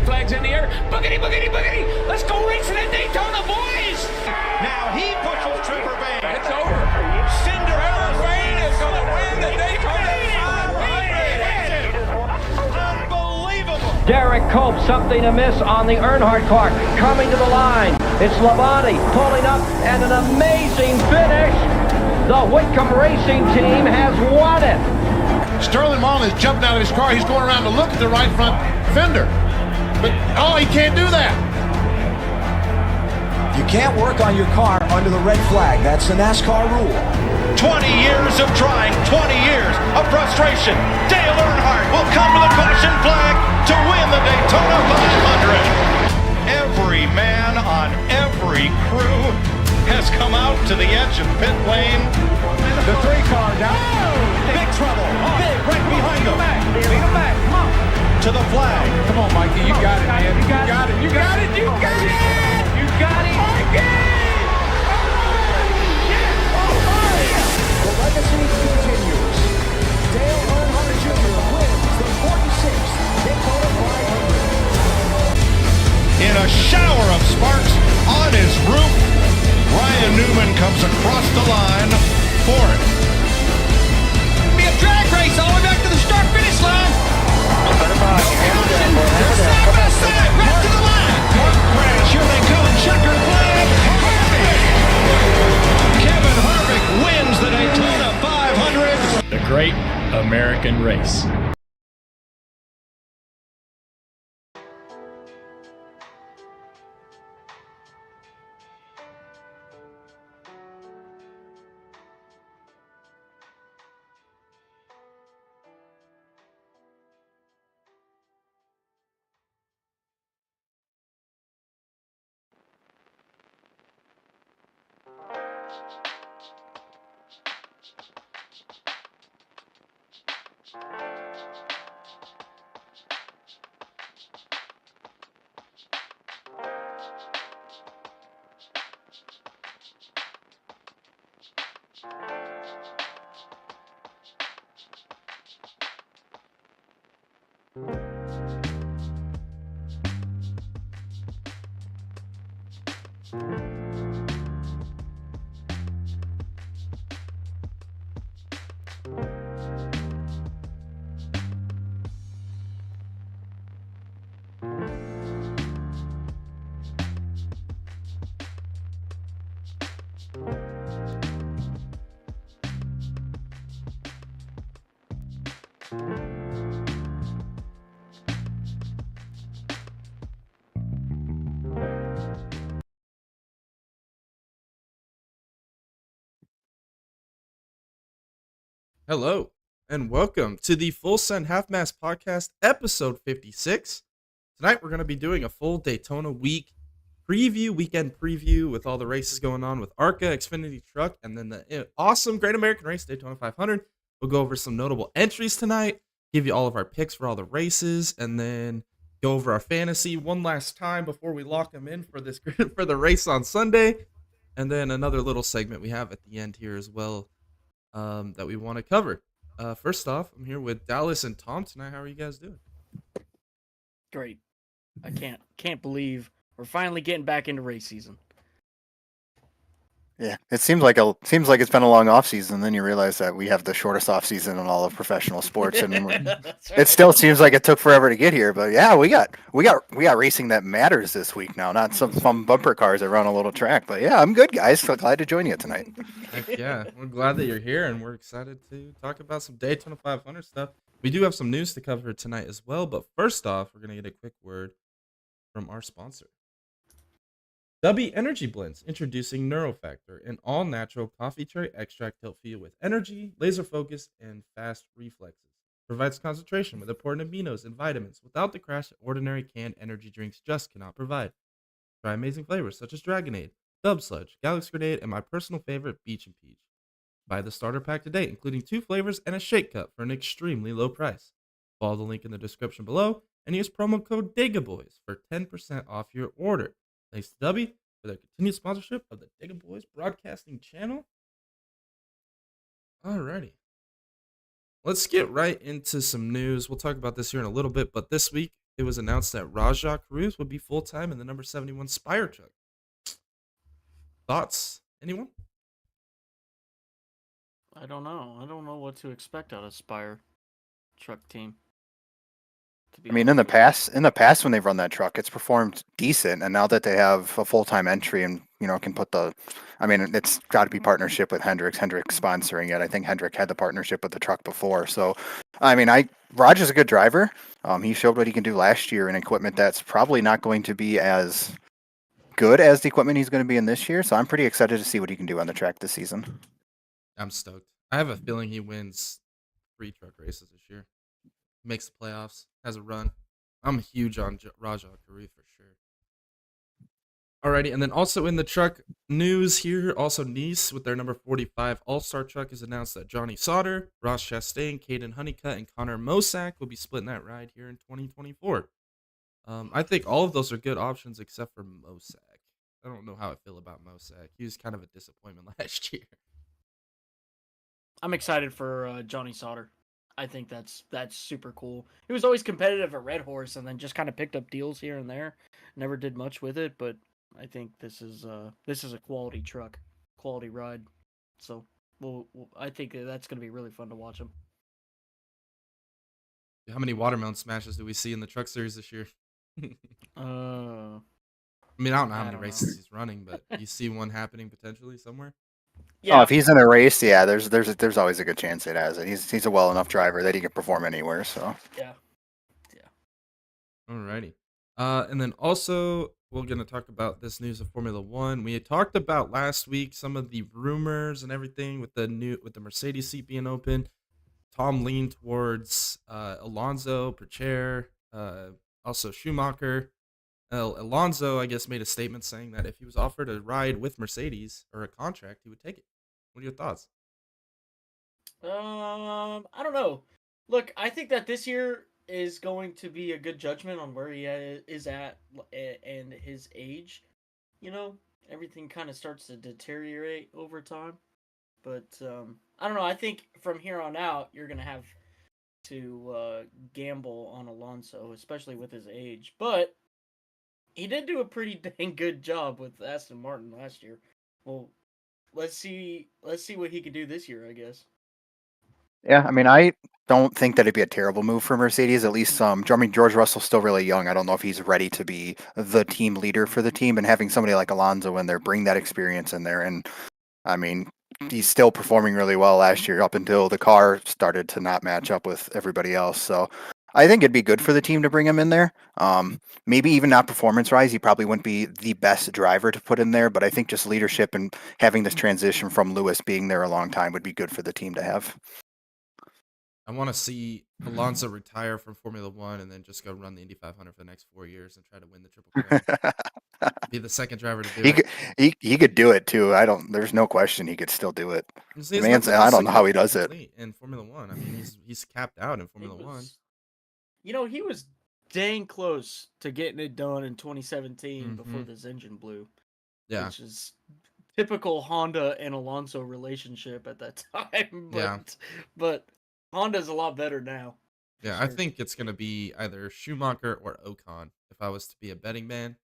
flags in the air. Boogity, boogity, boogity. Let's go racing at Daytona, boys. Now he pushes Trevor Bayne. It's over. Cinderella Bayne is going to win the Daytona 500. Unbelievable. Derek Cope, something amiss on the Earnhardt car, coming to the line. It's Labonte pulling up, and an amazing finish. The Whitcomb Racing Team has won it. Sterling Marlin is jumping out of his car. He's going around to look at the right front fender. But, he can't do that. You can't work on your car under the red flag. That's the NASCAR rule. 20 years of trying, 20 years of frustration. Dale Earnhardt will come to the caution flag to win the Daytona 500. Every man on every crew has come out to the edge of pit lane. The 3-car down. Oh, big trouble. Big, right behind them. Bring him back. Come on. To the flag. Come on, Mikey. You got it, man. You got it. You got it. You got it. You got it. The legacy continues. Dale Earnhardt Jr. wins the 46th Daytona 500. In a shower of sparks on his roof, Ryan Newman comes across the line for it. Be a drag race all the way back to the start-finish line. Side by side, right to the line. Crash, here they come, checkered flag. Kevin Harvick wins the Daytona 500. The Great American Race. Hello, and welcome to the Full Send Half Mast Podcast, episode 56. Tonight, we're going to be doing a full Daytona weekend preview with all the races going on with ARCA, Xfinity Truck, and then the awesome Great American Race, Daytona 500. We'll go over some notable entries tonight, give you all of our picks for all the races, and then go over our fantasy one last time before we lock them in for this for the race on Sunday. And then another little segment we have at the end here as well. That we want to cover. First off, I'm here with Dallas and Tom tonight. How are you guys doing? Great. I can't believe we're finally getting back into race season. Yeah, it seems like it's been a long off season. Then you realize that we have the shortest off season in all of professional sports, and it still seems like it took forever to get here. But yeah, we got racing that matters this week now, not some bumper cars that run a little track. But yeah, I'm good, guys. So glad to join you tonight. Heck yeah, we're glad that you're here, and we're excited to talk about some Daytona 500 stuff. We do have some news to cover tonight as well. But first off, we're gonna get a quick word from our sponsor. W Energy Blends, introducing NeuroFactor, an all-natural coffee cherry extract help you with energy, laser focus, and fast reflexes. Provides concentration with important aminos and vitamins without the crash that ordinary canned energy drinks just cannot provide. Try amazing flavors such as Dragonade, Dub Sludge, Galaxy Grenade, and my personal favorite, Beach and Peach. Buy the starter pack today, including 2 flavors and a shake cup for an extremely low price. Follow the link in the description below and use promo code DAGABOYS for 10% off your order. Thanks to W for their continued sponsorship of the Digga Boys broadcasting channel. Alrighty. Let's get right into some news. We'll talk about this here in a little bit, but this week it was announced that Rajah Caruth would be full-time in the number 71 Spire truck. Thoughts? Anyone? I don't know. I don't know what to expect out of Spire truck team. I mean, in the past when they've run that truck, it's performed decent, and now that they have a full-time entry and can put it's got to be partnership with Hendrick's sponsoring it. I think Hendrick had the partnership with the truck before, so Raj's a good driver. He showed what he can do last year in equipment that's probably not going to be as good as the equipment he's going to be in this year. So I'm pretty excited to see what he can do on the track this season. I'm stoked. I have a feeling he wins 3 truck races this year. Makes the playoffs, has a run. I'm huge on Rajah Caruth for sure. Alrighty, and then also in the truck news here, also Nice with their number 45 All-Star truck has announced that Johnny Sauter, Ross Chastain, Caden Honeycutt, and Connor Mosack will be splitting that ride here in 2024. I think all of those are good options except for Mosack. I don't know how I feel about Mosack. He was kind of a disappointment last year. I'm excited for Johnny Sauter. I think that's super cool. He was always competitive at Red Horse, and then just kind of picked up deals here and there. Never did much with it, but I think this is a quality truck, quality ride. So, I think that's going to be really fun to watch him. How many watermelon smashes do we see in the truck series this year? I don't know how many races he's running, but you see one happening potentially somewhere. Yeah. Oh, if he's in a race, yeah, there's always a good chance it has it. He's a well enough driver that he can perform anywhere. So yeah. Alrighty, and then also we're gonna talk about this news of Formula One. We had talked about last week some of the rumors and everything with the Mercedes seat being open. Tom leaned towards Alonso, Percher, also Schumacher. Alonso, I guess, made a statement saying that if he was offered a ride with Mercedes or a contract, he would take it. What are your thoughts? I don't know. Look, I think that this year is going to be a good judgment on where he is at and his age. Everything kind of starts to deteriorate over time. But I don't know. I think from here on out, you're going to have to gamble on Alonso, especially with his age. But he did do a pretty dang good job with Aston Martin last year. Well, let's see what he can do this year, I guess. Yeah, I don't think that it'd be a terrible move for Mercedes. At least, George Russell's still really young. I don't know if he's ready to be the team leader for the team, and having somebody like Alonso in there bring that experience in there. And he's still performing really well last year up until the car started to not match up with everybody else. So I think it'd be good for the team to bring him in there. Maybe even not performance-wise, he probably wouldn't be the best driver to put in there, but I think just leadership and having this transition from Lewis being there a long time would be good for the team to have. I want to see Alonso retire from Formula One and then just go run the Indy 500 for the next 4 years and try to win the Triple Crown. Be the second driver to do it. He could do it too. There's no question he could still do it. See, I don't know how he does it in Formula One. He's capped out in Formula One. He was dang close to getting it done in 2017 before this engine blew. Yeah, which is typical Honda and Alonso relationship at that time. But Honda's a lot better now. Yeah, sure. I think it's going to be either Schumacher or Ocon. If I was to be a betting man,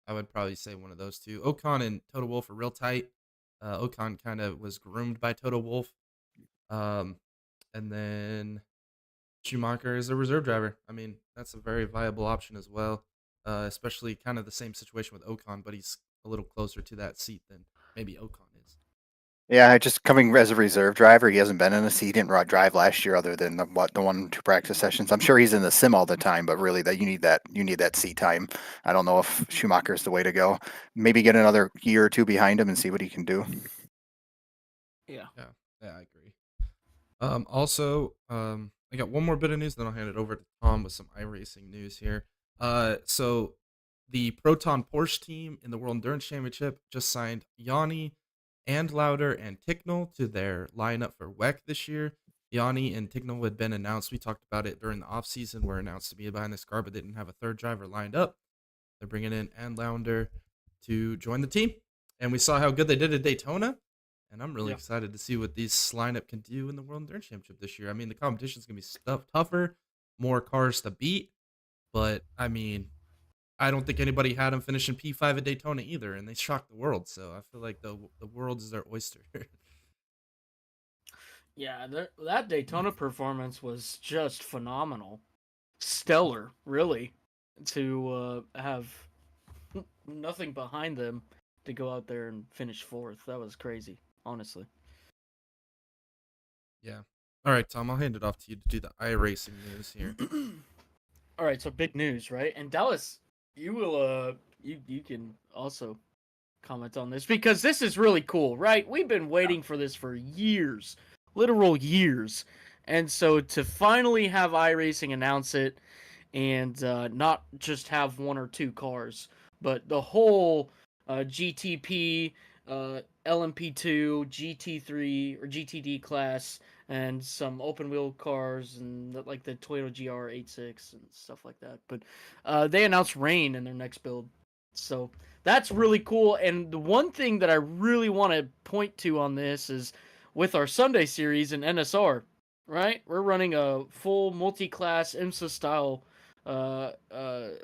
I would probably say one of those two. Ocon and Toto Wolff are real tight. Ocon kind of was groomed by Toto Wolff. And then Schumacher is a reserve driver. That's a very viable option as well, especially kind of the same situation with Ocon, but he's a little closer to that seat than maybe Ocon is. Yeah, just coming as a reserve driver, he hasn't been in a seat. He didn't drive last year, other than the 1-2 practice sessions. I'm sure he's in the sim all the time, but really, that you need that seat time. I don't know if Schumacher's the way to go. Maybe get another year or two behind him and see what he can do. Yeah, I agree. Also, I got one more bit of news, then I'll hand it over to Tom with some iRacing news here. So the Proton Porsche team in the World Endurance Championship just signed Yanni and Lauder and Ticknell to their lineup for WEC this year. Yanni and Ticknell had been announced. We talked about it during the offseason. Were announced to be behind this car, but they didn't have a third driver lined up. They're bringing in and Lauder to join the team. And we saw how good they did at Daytona. And I'm really excited to see what these lineup can do in the World Endurance Championship this year. The competition's going to be tougher, more cars to beat. But I mean, I don't think anybody had him finishing P5 at Daytona either, and they shocked the world. So I feel like the world is their oyster. Yeah, that Daytona performance was just phenomenal, stellar, really, to have nothing behind them to go out there and finish fourth. That was crazy, honestly. Yeah. All right, Tom, I'll hand it off to you to do the iRacing news here. All right, so big news, right? And Dallas, you will you can also comment on this because this is really cool, right? We've been waiting for this for years, literal years. And so to finally have iRacing announce it and not just have one or two cars, but the whole GTP, LMP2, GT3 or GTD class, and some open wheel cars and like the Toyota GR86 and stuff like that. But they announced rain in their next build, so that's really cool. And the one thing that I really want to point to on this is with our Sunday series in NSR, right? We're running a full multi-class IMSA style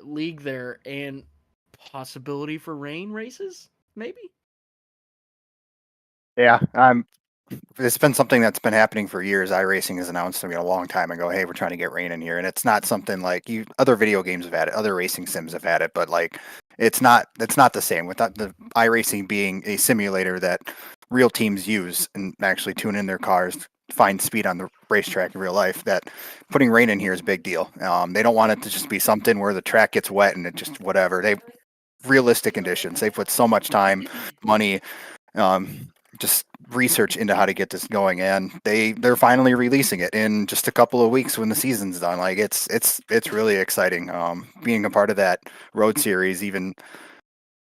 league there, and possibility for rain races, maybe. Yeah, it's been something that's been happening for years. iRacing has announced, a long time ago, hey, we're trying to get rain in here, and it's not something like other video games have had it, other racing sims have had it, but like it's not the same. Without the iRacing being a simulator that real teams use and actually tune in their cars, find speed on the racetrack in real life, that putting rain in here is a big deal. They don't want it to just be something where the track gets wet and it just whatever. They realistic conditions. They put so much time, money, just research into how to get this going, and they're finally releasing it in just a couple of weeks when the season's done. Like it's really exciting. Being a part of that road series, even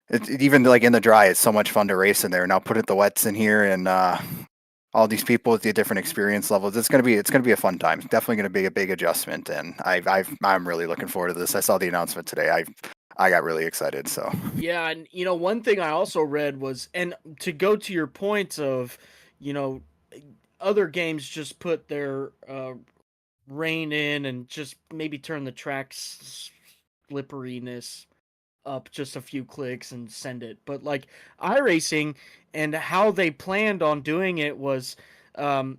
like in the dry, it's so much fun to race in there. Now put the wets in here and all these people with the different experience levels. It's gonna be a fun time. It's definitely gonna be a big adjustment, and I'm really looking forward to this. I saw the announcement today. I got really excited. So yeah, and one thing I also read was, and to go to your point of, other games just put their rain in and just maybe turn the track's slipperiness up just a few clicks and send it. But like iRacing and how they planned on doing it was, when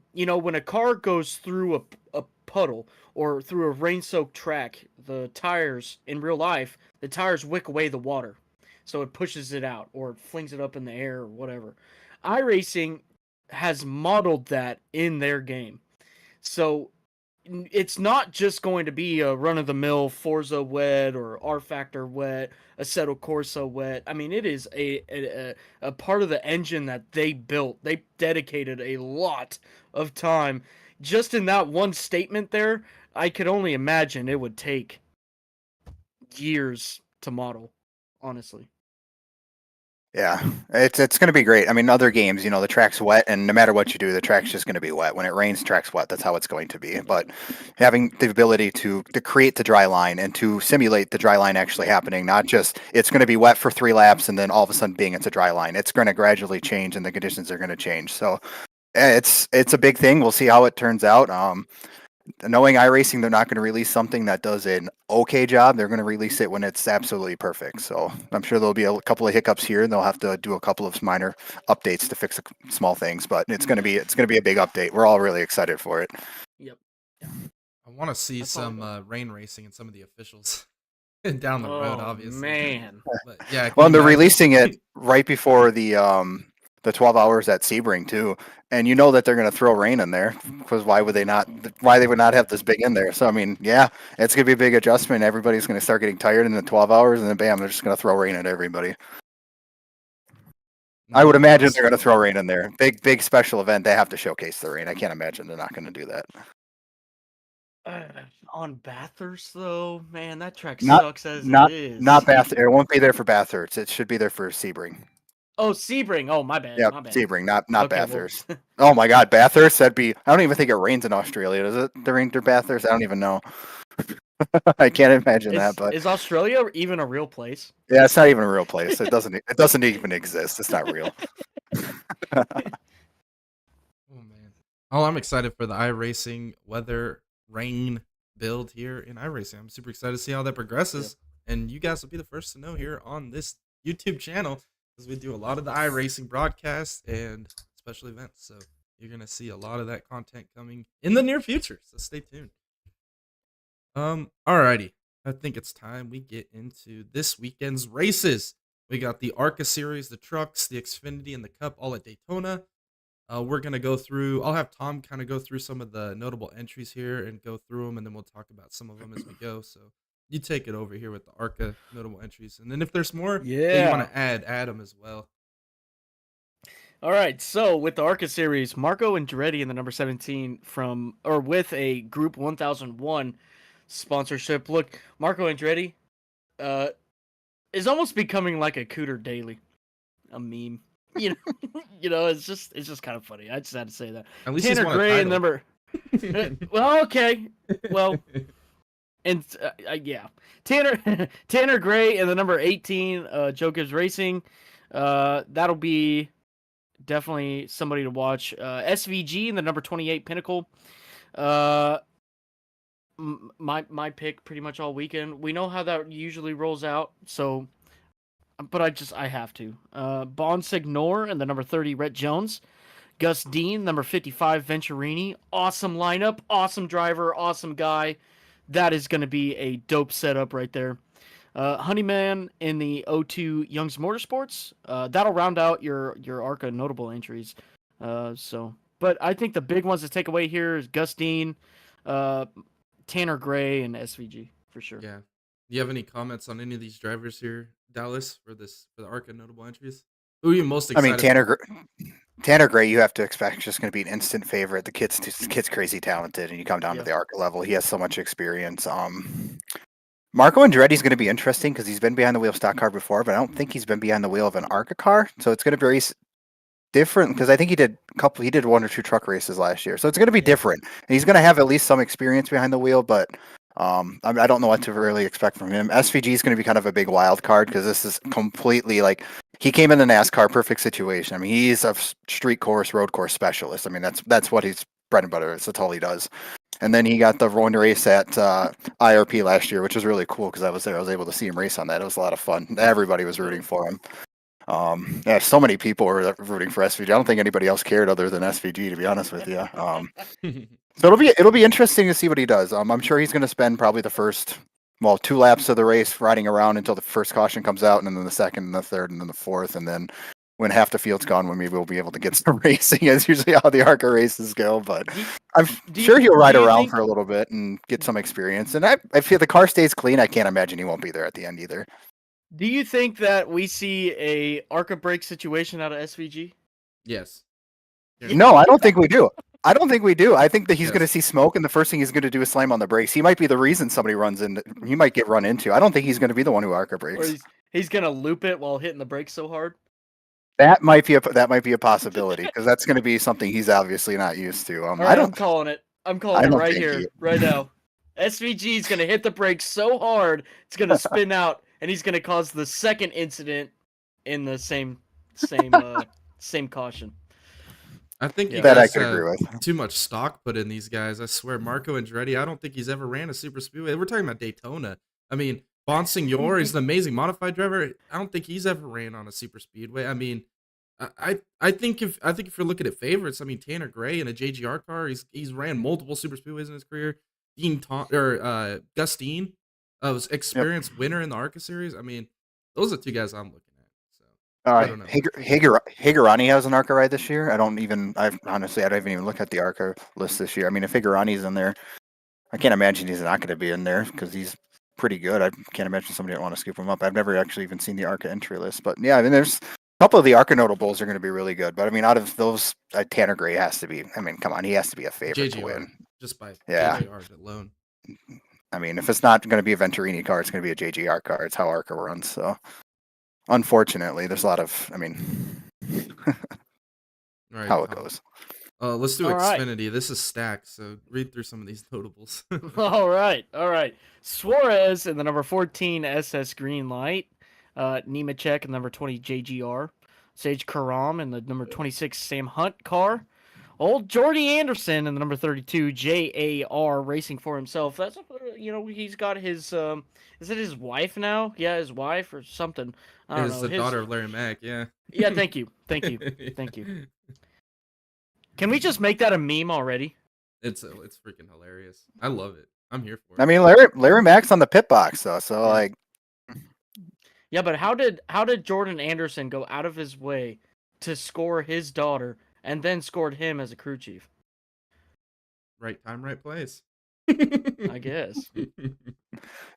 a car goes through a puddle or through a rain-soaked track, the tires in real life, the tires wick away the water, so it pushes it out or flings it up in the air or whatever. iRacing has modeled that in their game, so it's not just going to be a run-of-the-mill Forza wet or R-Factor wet, Assetto Corsa wet. I mean, it is a part of the engine that they built. They dedicated a lot of time. Just in that one statement there, I could only imagine it would take years to model, honestly. yeah, it's going to be great. I mean, other games, the track's wet, and no matter what you do, the track's just going to be wet. When it rains, the track's wet. That's how it's going to be. But having the ability to create the dry line and to simulate the dry line actually happening, not just it's going to be wet for 3 laps and then all of a sudden it's a dry line. It's going to gradually change, and the conditions are going to change. So it's a big thing. We'll see how it turns out. Knowing iRacing, they're not going to release something that does an okay job. They're going to release it when it's absolutely perfect. So I'm sure there'll be a couple of hiccups here, and they'll have to do a couple of minor updates to fix small things. But it's going to be a big update. We're all really excited for it. Yep. I want to see some rain racing and some of the officials down the road, obviously. Man. But yeah. Well, and they're releasing it right before the 12 hours at Sebring too, and that they're going to throw rain in there, because why would they not? Why they would not have this big in there? So I mean, yeah, it's going to be a big adjustment. Everybody's going to start getting tired in the 12 hours, and then bam, they're just going to throw rain at everybody. I would imagine they're going to throw rain in there. Big special event. They have to showcase the rain. I can't imagine they're not going to do that. On Bathurst, though, man, that track sucks as it is. Not Bathurst. It won't be there for Bathurst. It should be there for Sebring. Oh, Sebring. Oh, my bad. Yeah, my bad. Sebring, not Okay, Bathurst. Oh my God, Bathurst. I don't even think it rains in Australia, does it? The rain through Bathurst? I don't even know. I can't imagine that. But is Australia even a real place? Yeah, it's not even a real place. It doesn't even exist. It's not real. Oh man. Oh, I'm excited for the iRacing weather rain build here in iRacing. I'm super excited to see how that progresses, and you guys will be the first to know here on this YouTube channel because we do a lot of the iRacing broadcasts and special events. So you're gonna see a lot of that content coming in the near future. So stay tuned. Alrighty. I think it's time we get into this weekend's races. We got the ARCA series, the trucks, the Xfinity, and the Cup all at Daytona. We're going to go through, I'll have Tom kind of go through some of the notable entries here and go through them, and then we'll talk about some of them as we go. So you take it over here with the ARCA notable entries. And then if there's more that you want to add them as well. All right, so with the ARCA series, Marco Andretti in the number 17 with a Group 1001 sponsorship. Look, Marco Andretti is almost becoming like a Cooter Daily, a meme. You know, it's just kind of funny. I just had to say that. At least Tanner he's won Gray a in number. Well, okay. Well, and yeah, Tanner Gray in the number 18. Joe Gibbs Racing. That'll be definitely somebody to watch. SVG in the number 28 Pinnacle. My pick pretty much all weekend. We know how that usually rolls out, so but I have to. Bon Signor and the number 30 Rhett Jones. Gus Dean, number 55 Venturini. Awesome lineup, awesome driver, awesome guy. That is going to be a dope setup right there. Honeyman in the O2 Young's Motorsports. That'll round out your ARCA notable entries. But I think the big ones to take away here is Gus Dean, Tanner Gray, and SVG for sure. Yeah. Do you have any comments on any of these drivers here, Dallas, for the ARCA notable entries? Who are you most excited? I mean, Tanner Gray, you have to expect just going to be an instant favorite. The kid's crazy talented, and you come down to the ARCA level, he has so much experience. Marco Andretti's going to be interesting because he's been behind the wheel of stock car before, but I don't think he's been behind the wheel of an ARCA car. So it's going to be very different because I think he did 1 or 2 truck races last year. So it's going to be different. And he's going to have at least some experience behind the wheel, but I don't know what to really expect from him. SVG is going to be kind of a big wild card because this is completely like he came in the NASCAR perfect situation. I mean, he's a street course, road course specialist. I mean, that's what his bread and butter is. That's all he does. And then he got the one race at IRP last year, which was really cool because I was there. I was able to see him race on that. It was a lot of fun. Everybody was rooting for him. Yeah, so many people were rooting for SVG. I don't think anybody else cared other than SVG, to be honest with you. So it'll be interesting to see what he does. I'm sure he's going to spend probably the first 2 laps of the race riding around until the first caution comes out, and then the second, and the third, and then the fourth, and then when half the field's gone, when maybe we'll be able to get some racing. Is usually how the ARCA races go. But I'm sure he'll ride around for a little bit and get some experience. And I feel the car stays clean. I can't imagine he won't be there at the end either. Do you think that we see a ARCA brake situation out of SVG? Yes. No, I don't think we do. I think that he's going to see smoke, and the first thing he's going to do is slam on the brakes. He might be the reason somebody runs in. He might get run into. I don't think he's going to be the one who ARCA brakes. Or he's going to loop it while hitting the brakes so hard. That might be a possibility because that's going to be something he's obviously not used to. I'm calling it. I'm calling it right here, right now. SVG is going to hit the brakes so hard it's going to spin out, and he's going to cause the second incident in the same caution. I think that I could agree with. Too much stock put in these guys. I swear, Marco Andretti, I don't think he's ever ran a super speedway. We're talking about Daytona. I mean, Bon Signor is an amazing modified driver. I don't think he's ever ran on a super speedway. I mean, I think if you're looking at favorites, I mean Tanner Gray in a JGR car, he's ran multiple super speedways in his career. Gus Dean, was experienced winner in the ARCA series. I mean, those are 2 guys I'm looking at. So all right, Higurani has an ARCA ride this year. I don't even look at the ARCA list this year. I mean, if Higurani's in there, I can't imagine he's not going to be in there because he's pretty good. I can't imagine somebody would want to scoop him up. I've never actually even seen the ARCA entry list, but yeah, I mean, there's a couple of the ARCA notables are going to be really good. But I mean, out of those, Tanner Gray has to be. I mean, come on, he has to be a favorite to win just by JGR alone. I mean, if it's not going to be a Venturini car, it's going to be a JGR car. It's how ARCA runs. So, unfortunately, there's a lot of. I mean, right, how it goes. Let's do Xfinity. Right. This is stacked, so read through some of these notables. All right. Suarez in the number 14 SS Greenlight. Nemechek in the number 20 JGR. Sage Karam in the number 26 Sam Hunt car. Old Jordy Anderson and the number 32 JAR racing for himself. That's he's got his is it his wife now? Yeah, his wife or something. I don't Is know. the daughter of Larry Mack, yeah. Yeah, thank you. Can we just make that a meme already? It's freaking hilarious. I love it. I'm here for it. I mean, Larry Mack's on the pit box though, so like. Yeah, but how did Jordan Anderson go out of his way to score his daughter and then scored him as a crew chief? Right time, right place. I guess. You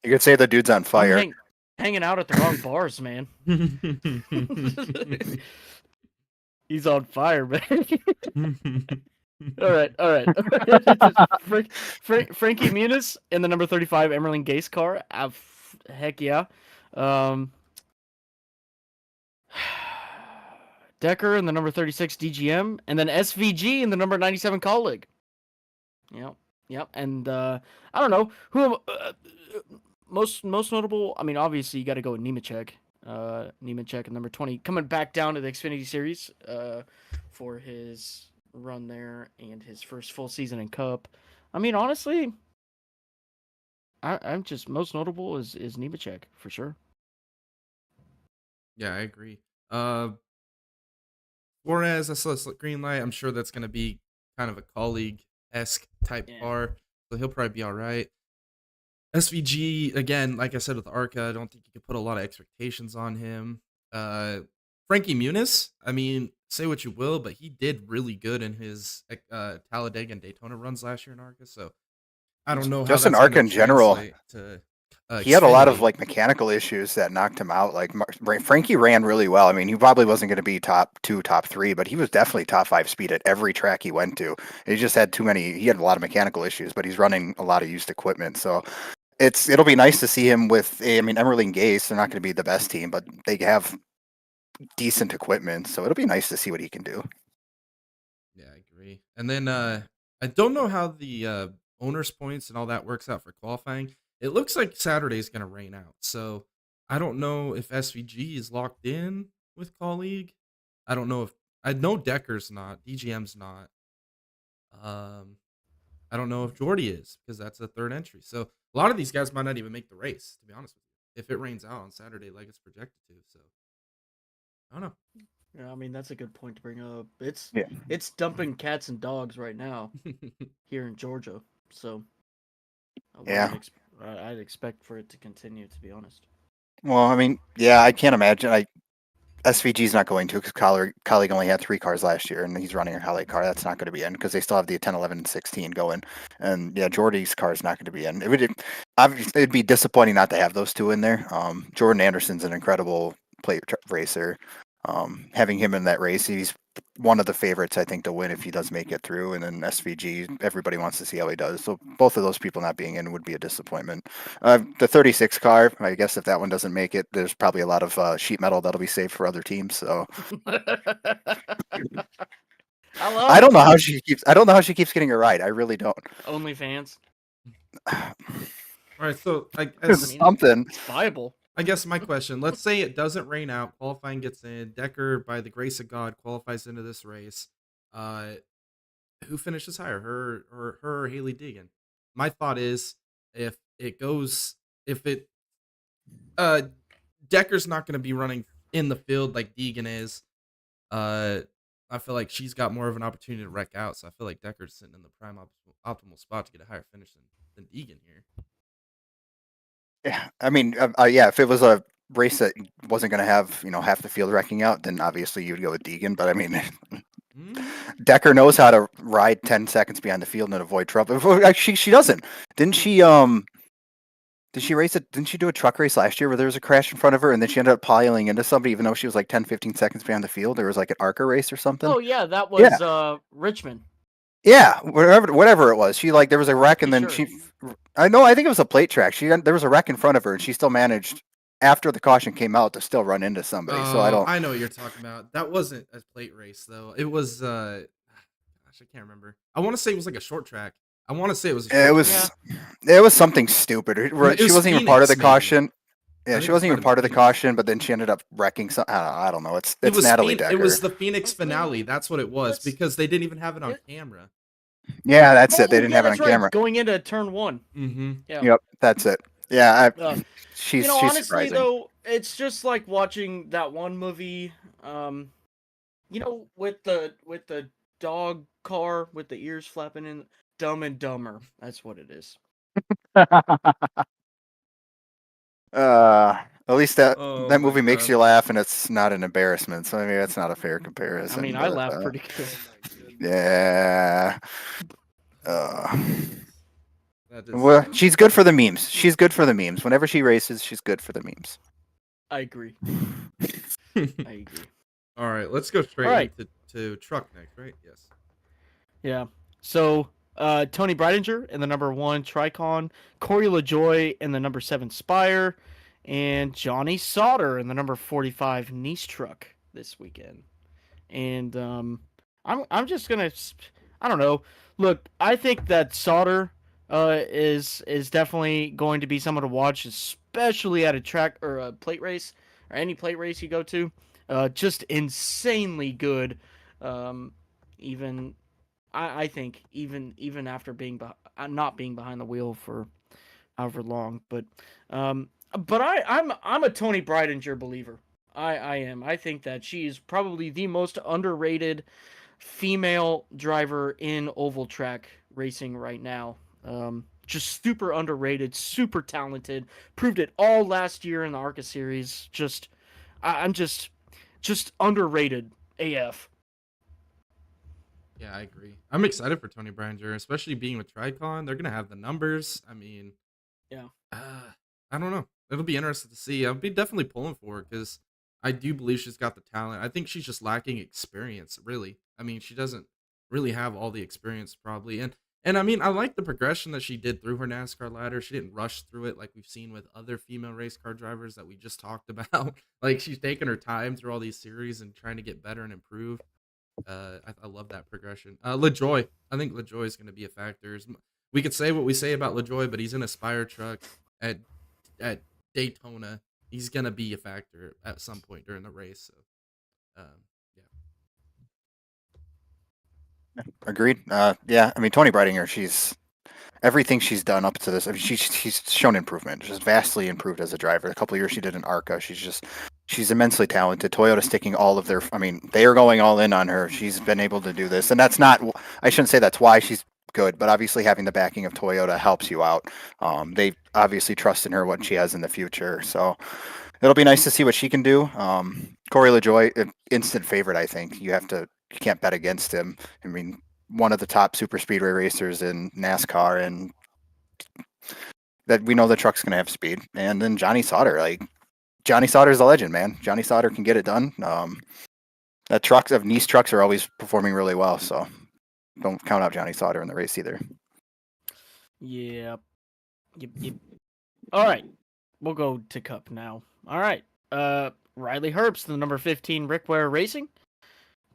could say the dude's on fire. Hanging out at the wrong bars, man. He's on fire, man. All right. Frankie Muniz in the number 35 Emerling Gase car. Heck yeah. Decker in the number 36 DGM, and then SVG in the number 97 Colleague. Yep. And I don't know who most notable. I mean, obviously you got to go with Nemechek. Nemechek in number 20, coming back down to the Xfinity Series for his run there and his first full season in Cup. I mean, honestly, I'm just most notable is Nemechek for sure. Yeah, I agree. Flores, I saw this green light. I'm sure that's going to be kind of a colleague-esque type car, so he'll probably be all right. SVG, again, like I said with Arca, I don't think you could put a lot of expectations on him. Frankie Muniz, I mean, say what you will, but he did really good in his Talladega and Daytona runs last year in Arca, so I don't know how just in that's Arca gonna in general. translate to He had a lot of Xfinity. like mechanical issues that knocked him out. Like Frankie ran really well. I mean, he probably wasn't going to be top 2, top 3, but he was definitely top 5 speed at every track he went to. He just had he had a lot of mechanical issues, but he's running a lot of used equipment. So it'll be nice to see him with, I mean, Emerling Gase, they're not going to be the best team, but they have decent equipment. So it'll be nice to see what he can do. Yeah, I agree. And then I don't know how the owners points and all that works out for qualifying. It looks like Saturday's going to rain out. So I don't know if SVG is locked in with colleague. I don't know I know Decker's not, DGM's not. I don't know if Jordy is because that's a third entry. So a lot of these guys might not even make the race, to be honest with you, if it rains out on Saturday like it's projected to. So I don't know. Yeah, I mean that's a good point to bring up. It's dumping cats and dogs right now here in Georgia. So I'd expect for it to continue, to be honest. Well, I mean, yeah, I can't imagine. SVG's not going to because colleague only had 3 cars last year, and he's running a colleague car. That's not going to be in because they still have the 10, 11, and 16 going. And yeah, Jordy's car is not going to be in. It'd be disappointing not to have those 2 in there. Jordan Anderson's an incredible racer. Having him in that race, he's one of the favorites, I think, to win if he does make it through. And then SVG, everybody wants to see how he does. So both of those people not being in would be a disappointment. The 36 car, I guess if that one doesn't make it, there's probably a lot of sheet metal that'll be saved for other teams. So I don't know how she keeps getting a ride. I really don't. OnlyFans. All right, so something. It's viable. I guess my question, let's say it doesn't rain out, qualifying gets in, Decker, by the grace of God, qualifies into this race. Who finishes higher, her or Haley Deegan? My thought is Decker's not going to be running in the field like Deegan is. I feel like she's got more of an opportunity to wreck out, so I feel like Decker's sitting in the prime optimal spot to get a higher finish than Deegan here. Yeah, I mean, if it was a race that wasn't going to have half the field wrecking out, then obviously you'd go with Deegan. But I mean, Decker knows how to ride 10 seconds behind the field and avoid trouble. She doesn't. Didn't she? Did she race it? Didn't she do a truck race last year where there was a crash in front of her and then she ended up piling into somebody even though she was like 10, 15 seconds behind the field? There was like an ARCA race or something. Oh yeah, that was Richmond. Yeah, whatever it was. There was a wreck and then I think it was a plate track. There was a wreck in front of her and she still managed after the caution came out to still run into somebody. So I know what you're talking about. That wasn't a plate race though. It was gosh, I can't remember. I want to say it was like a short track. It was something stupid. She wasn't even part of the caution. Yeah, she wasn't even part of the caution, but then she ended up wrecking some. I don't know. It's It was Natalie Decker. It was the Phoenix finale. That's what it was because they didn't even have it on camera. Yeah, that's it. They didn't have it on that's right. camera. Going into turn 1. Mm-hmm. Yeah. Yep, that's it. Yeah, she's honestly surprising. though, it's just like watching that one movie, with the dog car with the ears flapping in Dumb and Dumber. That's what it is. At least that movie makes God. you laugh, and it's not an embarrassment. So maybe that's not a fair comparison. I mean, I laugh pretty good. Yeah. That is... Well, she's good for the memes. She's good for the memes. Whenever she races, she's good for the memes. I agree. I agree. All right, let's go straight to truck next, right? Yes. Yeah. So, Tony Breidinger in the number 1 Tricon, Corey LaJoy in the number 7 Spire, and Johnny Sauter in the number 45 Nice truck this weekend. And I'm just gonna, I don't know. Look, I think that Sauter is definitely going to be someone to watch, especially at a track or a plate race or any plate race you go to. Just insanely good. I think even after being not being behind the wheel for however long, but I'm a Tony Breidinger believer. I am. I think that she is probably the most underrated female driver in oval track racing right now. Just super underrated, super talented. Proved it all last year in the ARCA series. I'm just underrated AF. Yeah, I agree. I'm excited for Tony Breidinger, especially being with Tricon. They're gonna have the numbers. I mean, yeah. I don't know. It'll be interesting to see. I'll be definitely pulling for her because I do believe she's got the talent. I think she's just lacking experience, really. I mean, she doesn't really have all the experience probably. And I mean, I like the progression that she did through her NASCAR ladder. She didn't rush through it like we've seen with other female race car drivers that we just talked about. Like she's taking her time through all these series and trying to get better and improve. I love that progression. LaJoy, I think LaJoy is going to be a factor. We could say what we say about LaJoy, but he's in a Spire truck at Daytona. He's going to be a factor at some point during the race. So, yeah. Agreed. Yeah, I mean, Tony Breidinger, everything she's done up to this, I mean, she's shown improvement. She's vastly improved as a driver. A couple of years she did in ARCA. She's immensely talented. Toyota sticking all of they are going all in on her. She's been able to do this. And that's not, I shouldn't say that's why she's good, but obviously having the backing of Toyota helps you out. They obviously trust in her, what she has in the future. So it'll be nice to see what she can do. Corey LaJoy, instant favorite, I think. You can't bet against him. I mean, one of the top super speedway racers in NASCAR, and that we know the truck's going to have speed. And then Johnny Sauter, Johnny Sauter's a legend, man. Johnny Sauter can get it done. Nice trucks are always performing really well, so don't count out Johnny Sauter in the race either. Yep. All right, we'll go to Cup now. All right, Riley Herbst, the number 15 Rickware Racing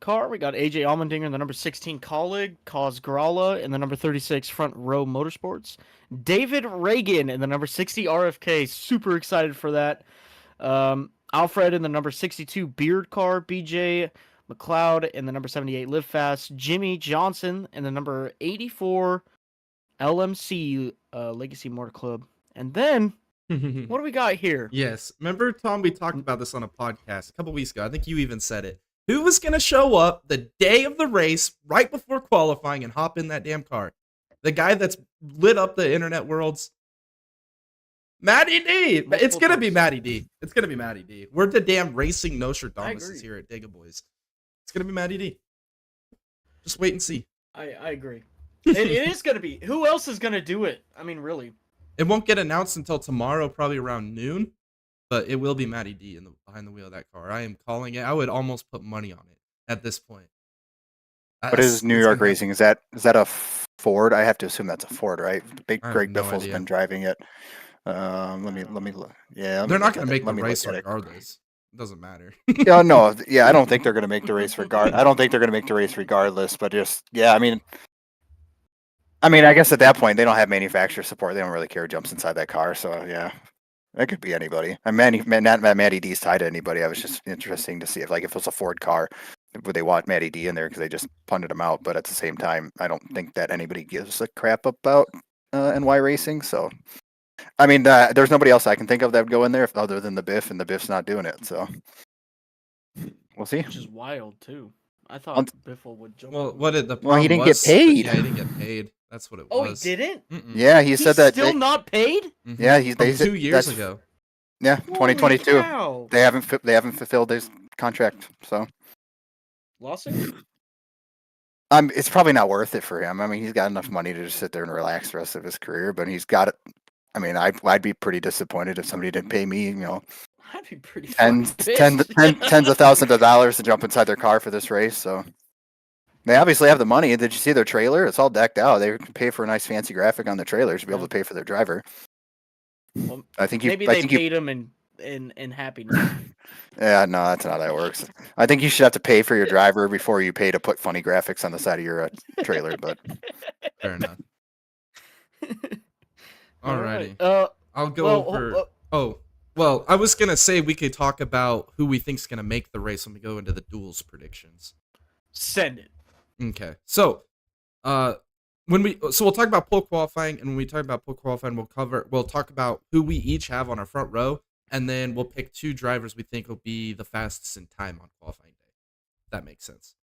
car. We got AJ Allmendinger in the number 16 Colleague, Cause Gralla in the number 36 Front Row Motorsports, David Reagan in the number 60 RFK. Super excited for that. Alfred in the number 62 Beard car, BJ McLeod in the number 78 Live Fast, Jimmy Johnson in the number 84 LMC Legacy Motor Club. And then what do we got here? Yes. Remember, Tom, we talked about this on a podcast a couple weeks ago. I think you even said it. Who was going to show up the day of the race right before qualifying and hop in that damn car? The guy that's lit up the internet worlds. Matty D. It's going to be Matty D. It's going to be Matty D. We're the damn racing Nostradamus here at Digga Boys. It's going to be Matty D. Just wait and see. I agree. it is going to be. Who else is going to do it? I mean, really. It won't get announced until tomorrow, probably around noon. But it will be Matty D behind the wheel of that car. I am calling it. I would almost put money on it at this point. What is New York Racing? Is that a Ford? I have to assume that's a Ford, right? Greg Biffle's been driving it. Let me look. Yeah, they're not going to make the race regardless. It doesn't matter. No. Yeah, I don't think they're going to make the race regardless. But just I mean, I guess at that point they don't have manufacturer support. They don't really care who jumps inside that car. So yeah. That could be anybody. Not Matty D's tied to anybody. I was just interesting to see if it was a Ford car, would they want Matty D in there because they just punted him out? But at the same time, I don't think that anybody gives a crap about NY Racing. So, I mean, there's nobody else I can think of that would go in there other than the Biff, and the Biff's not doing it. So, we'll see. Which is wild too. I thought Biffle would jump. Well, what did the Well, he problem didn't was get paid. Yeah, he didn't get paid. That's what it Oh, was. he didn't? Mm-mm. Yeah, he said that. Still not paid? Mhm. Yeah, From they 2 years ago. Yeah, Holy 2022. cow. They haven't fulfilled his contract. So, Lawsuit? it's probably not worth it for him. I mean, he's got enough money to just sit there and relax the rest of his career, but he's got it. I mean, I'd be pretty disappointed if somebody didn't pay me, I'd be pretty tens fucking pissed. tens of thousands of dollars to jump inside their car for this race. So they obviously have the money. Did you see their trailer? It's all decked out. They can pay for a nice fancy graphic on the trailer to be able to pay for their driver. Well, I think maybe they paid him in happiness. Yeah, no, that's not how that works. I think you should have to pay for your driver before you pay to put funny graphics on the side of your trailer. But Fair enough. Alrighty. I'll go well, over. Well, I was gonna say we could talk about who we think's gonna make the race when we go into the duels predictions. Send it. Okay. So, we'll talk about pole qualifying, and when we talk about pole qualifying, we'll talk about who we each have on our front row, and then we'll pick 2 drivers we think will be the fastest in time on qualifying day. That makes sense.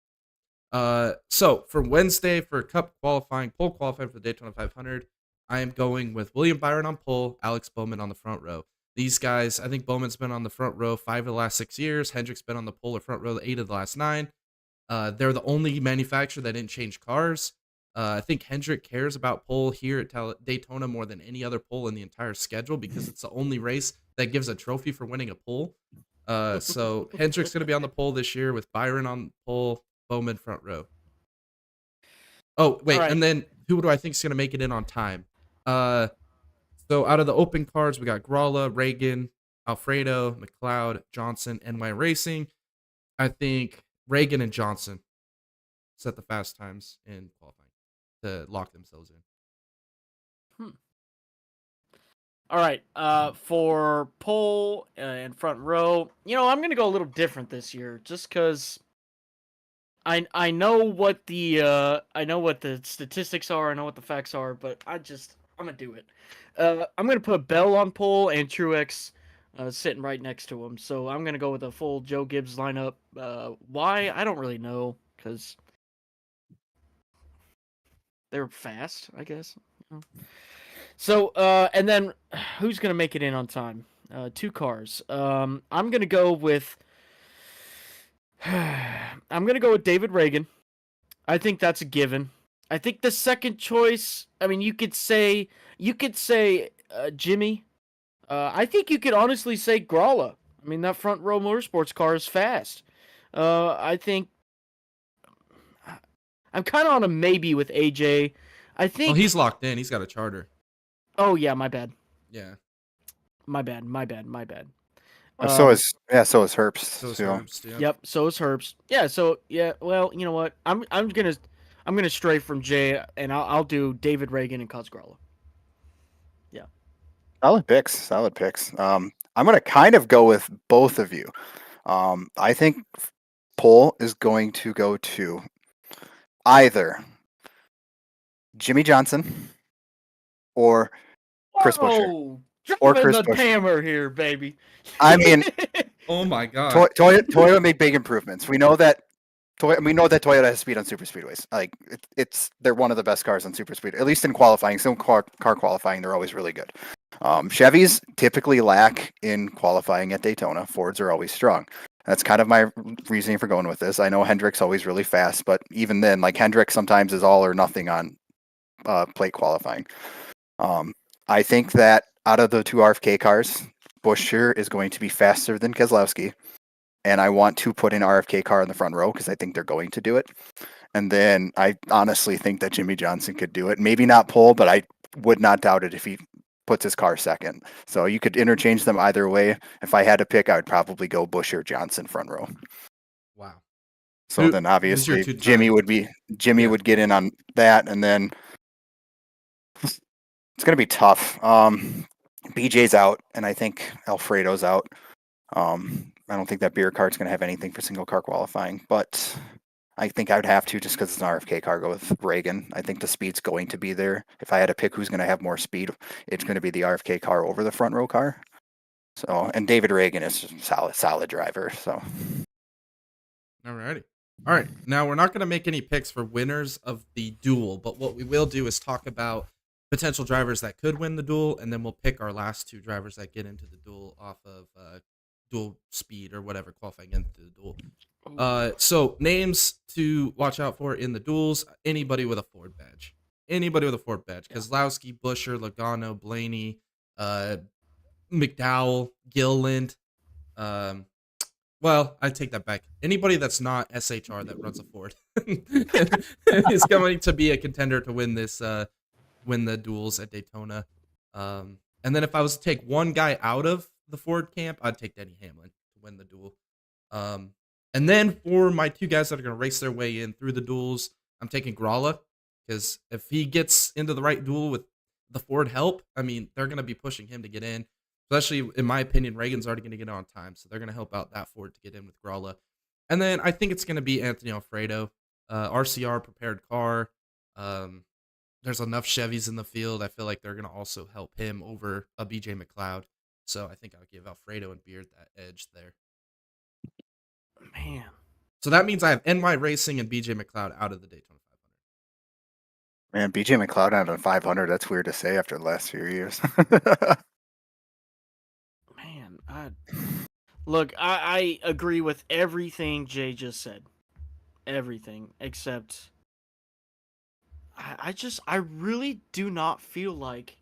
So for Wednesday for Cup qualifying, pole qualifying for the Daytona 500, I am going with William Byron on pole, Alex Bowman on the front row. These guys, I think Bowman's been on the front row 5 of the last 6 years. Hendrick's been on the pole or front row 8 of the last 9. They're the only manufacturer that didn't change cars. I think Hendrick cares about pole here at Daytona more than any other pole in the entire schedule because it's the only race that gives a trophy for winning a pole. So Hendrick's going to be on the pole this year with Byron on pole, Bowman front row. Oh, wait, right. And then who do I think is going to make it in on time? So out of the open cars, we got Gralla, Reagan, Alfredo, McLeod, Johnson, NY Racing. I think Reagan and Johnson set the fast times in qualifying to lock themselves in. All right. For pole and front row, I'm gonna go a little different this year, just because I know what the statistics are, I know what the facts are, but I'm gonna do it. I'm gonna put Bell on pole and Truex sitting right next to him. So I'm gonna go with a full Joe Gibbs lineup. Why? I don't really know, because they're fast, I guess. So, and then who's gonna make it in on time? 2 cars. I'm gonna go with David Reagan. I think that's a given. I think the second choice, I mean, you could say Jimmy. I think you could honestly say Gralla. I mean, that front row motorsports car is fast. I think I'm kind of on a maybe with AJ. I think. Well, he's locked in. He's got a charter. Oh yeah, my bad. Yeah. My bad. so is Herbst. So is too. Herbst, yeah. Yep. So is Herbst. Yeah. So yeah. Well, you know what? I'm gonna stray from Jay, and I'll do David Reagan and Cuz Gralla. Yeah. Solid picks. I'm gonna kind of go with both of you. I think pole is going to go to either Jimmy Johnson or Chris Buescher. Or Chris the Buescher. hammer here, baby. I mean, Oh my god. Toyota made big improvements. We know that Toyota has speed on super speedways. Like they're one of the best cars on super speed, at least in qualifying. Some car qualifying, they're always really good. Chevys typically lack in qualifying at Daytona. Fords are always strong. That's kind of my reasoning for going with this. I know Hendrick's always really fast, but even then, like Hendrick sometimes is all or nothing on plate qualifying. I think that out of the 2 RFK cars, Buescher is going to be faster than Keselowski, and I want to put an RFK car in the front row because I think they're going to do it. And then I honestly think that Jimmy Johnson could do it. Maybe not pole, but I would not doubt it if he puts his car second. So you could interchange them either way. If I had to pick, I would probably go Buescher Johnson front row. Wow. So then obviously Jimmy would get in on that, and then it's going to be tough. BJ's out, and I think Alfredo's out. I don't think that beer cart's going to have anything for single car qualifying, but I think I would have to just because it's an RFK car go with Reagan. I think the speed's going to be there. If I had to pick who's going to have more speed, it's going to be the RFK car over the front row car. So, and David Reagan is a solid driver. So, Alrighty. All right. Now, we're not going to make any picks for winners of the duel, but what we will do is talk about potential drivers that could win the duel, and then we'll pick our last 2 drivers that get into the duel off of dual speed or whatever, qualifying into the duel. So names to watch out for in the duels: anybody with a Ford badge. Kozlowski, Busher, Logano, Blaney, McDowell, Gilliland. Well, I take that back. Anybody that's not SHR that runs a Ford is going to be a contender to win this, win the duels at Daytona. And then if I was to take one guy out of the Ford camp, I'd take Denny Hamlin to win the duel. And then for my 2 guys that are going to race their way in through the duels, I'm taking Gralla, because if he gets into the right duel with the Ford help, I mean, they're going to be pushing him to get in. Especially, in my opinion, Reagan's already going to get on time, so they're going to help out that Ford to get in with Gralla. And then I think it's going to be Anthony Alfredo, RCR prepared car. There's enough Chevys in the field. I feel like they're going to also help him over a BJ McLeod. So I think I'll give Alfredo and Beard that edge there. Man. So that means I have NY Racing and BJ McLeod out of the Daytona 500. man, BJ McLeod out of 500. That's weird to say after the last few years. Man, look, I agree with everything Jay just said. Everything, except I really do not feel like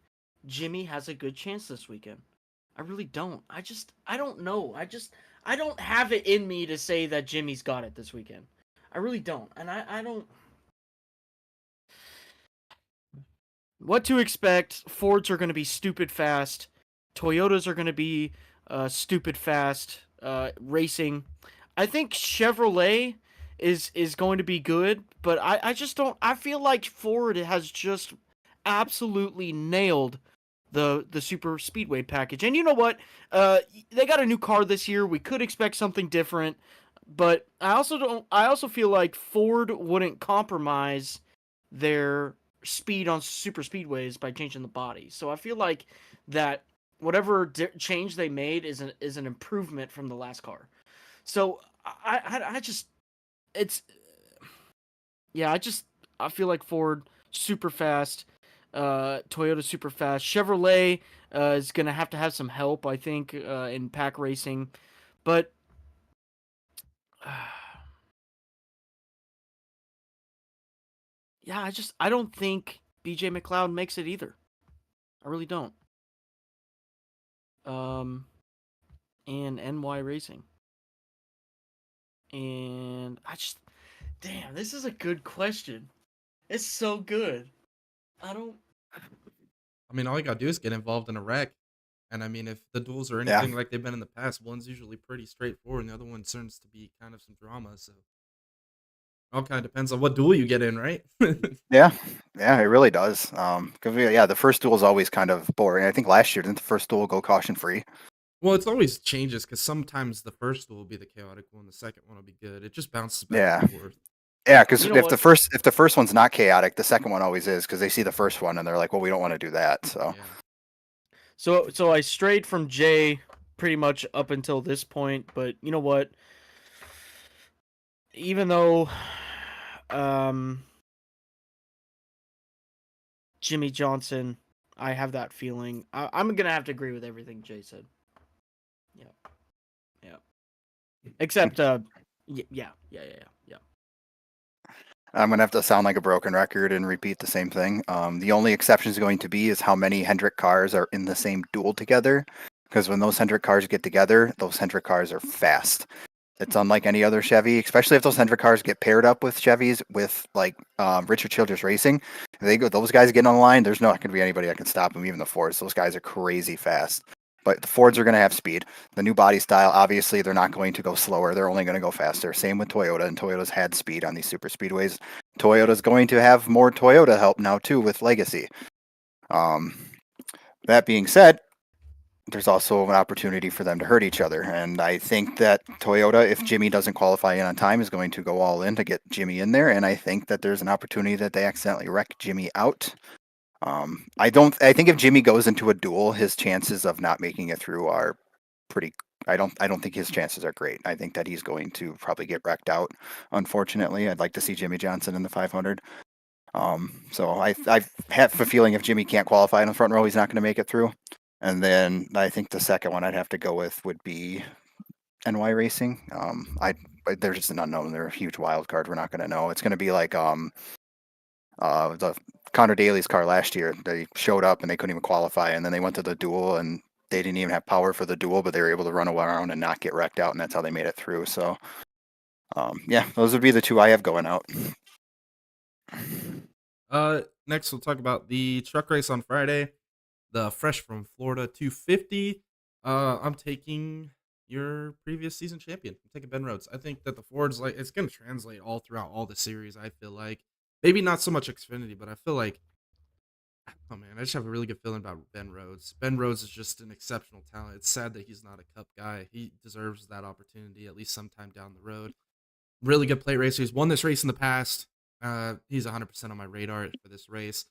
Jimmy has a good chance this weekend. I really don't. I don't know. I don't have it in me to say that Jimmy's got it this weekend. I really don't. And I don't... What to expect? Fords are going to be stupid fast. Toyotas are going to be stupid fast racing. I think Chevrolet is going to be good, but I just don't... I feel like Ford has just absolutely nailed the super speedway package. And you know what? They got a new car this year. We could expect something different, but I also feel like Ford wouldn't compromise their speed on super speedways by changing the body. So I feel like that whatever change they made is an improvement from the last car. So I feel like Ford super fast, Toyota super fast. Chevrolet is going to have some help, I think, in pack racing. But yeah, I don't think BJ McLeod makes it either. I really don't. And NY Racing. And damn, this is a good question. It's so good. I mean, all you gotta do is get involved in a wreck. And I mean, if the duels are anything like they've been in the past, one's usually pretty straightforward, and the other one turns to be kind of some drama. So it all kind of depends on what duel you get in, right? Yeah, it really does. Because the first duel is always kind of boring. I think last year didn't the first duel go caution free? Well, it's always changes because sometimes the first duel will be the chaotic one, the second one will be good. It just bounces back and forth. Yeah, because if the first one's not chaotic, the second one always is, because they see the first one and they're like, well, we don't want to do that. So. Yeah. So I strayed from Jay pretty much up until this point, but you know what? Even though Jimmy Johnson, I have that feeling. I'm going to have to agree with everything Jay said. Yeah. Except, yeah. I'm going to have to sound like a broken record and repeat the same thing. The only exception is going to be is how many Hendrick cars are in the same duel together. Because when those Hendrick cars get together, those Hendrick cars are fast. It's unlike any other Chevy, especially if those Hendrick cars get paired up with Chevys with like Richard Childress Racing. Those guys get on the line, there's not going to be anybody that can stop them, even the Fords. Those guys are crazy fast. But the Fords are going to have speed. The new body style, obviously, they're not going to go slower. They're only going to go faster. Same with Toyota, and Toyota's had speed on these super speedways. Toyota's going to have more Toyota help now, too, with Legacy. That being said, there's also an opportunity for them to hurt each other. And I think that Toyota, if Jimmy doesn't qualify in on time, is going to go all in to get Jimmy in there. And I think that there's an opportunity that they accidentally wreck Jimmy out. I think if Jimmy goes into a duel, his chances of not making it through are pretty. I don't think his chances are great. I think that he's going to probably get wrecked out. Unfortunately, I'd like to see Jimmy Johnson in the 500. So I have a feeling if Jimmy can't qualify in the front row, he's not going to make it through. And then I think the second one I'd have to go with would be NY Racing. They're just an unknown. They're a huge wild card. We're not going to know. It's going to be like the Connor Daly's car last year. They showed up and they couldn't even qualify, and then they went to the duel and they didn't even have power for the duel, but they were able to run around and not get wrecked out, and that's how they made it through. So, yeah, those would be the two I have going out. Next we'll talk about the truck race on Friday. The Fresh from Florida 250. I'm taking your previous season champion. I'm taking Ben Rhodes. I think that the Ford's it's going to translate all throughout all the series. I feel like maybe not so much Xfinity, but I feel like, oh man, I just have a really good feeling about Ben Rhodes. Ben Rhodes is just an exceptional talent. It's sad that he's not a Cup guy. He deserves that opportunity at least sometime down the road. Really good plate racer. He's won this race in the past. He's 100% on my radar for this race.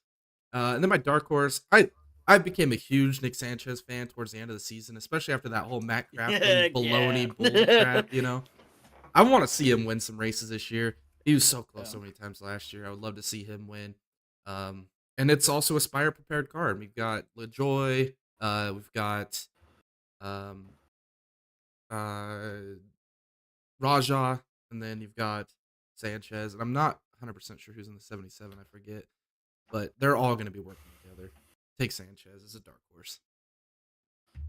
And then my dark horse, I became a huge Nick Sanchez fan towards the end of the season, especially after that whole Matt Crafton baloney bull crap, I want to see him win some races this year. He was so close so many times last year. I would love to see him win. And it's also a Spire prepared card. We've got LaJoy, we've got Raja, and then you've got Sanchez. And I'm not 100% sure who's in the 77. I forget. But they're all going to be working together. Take Sanchez as a dark horse.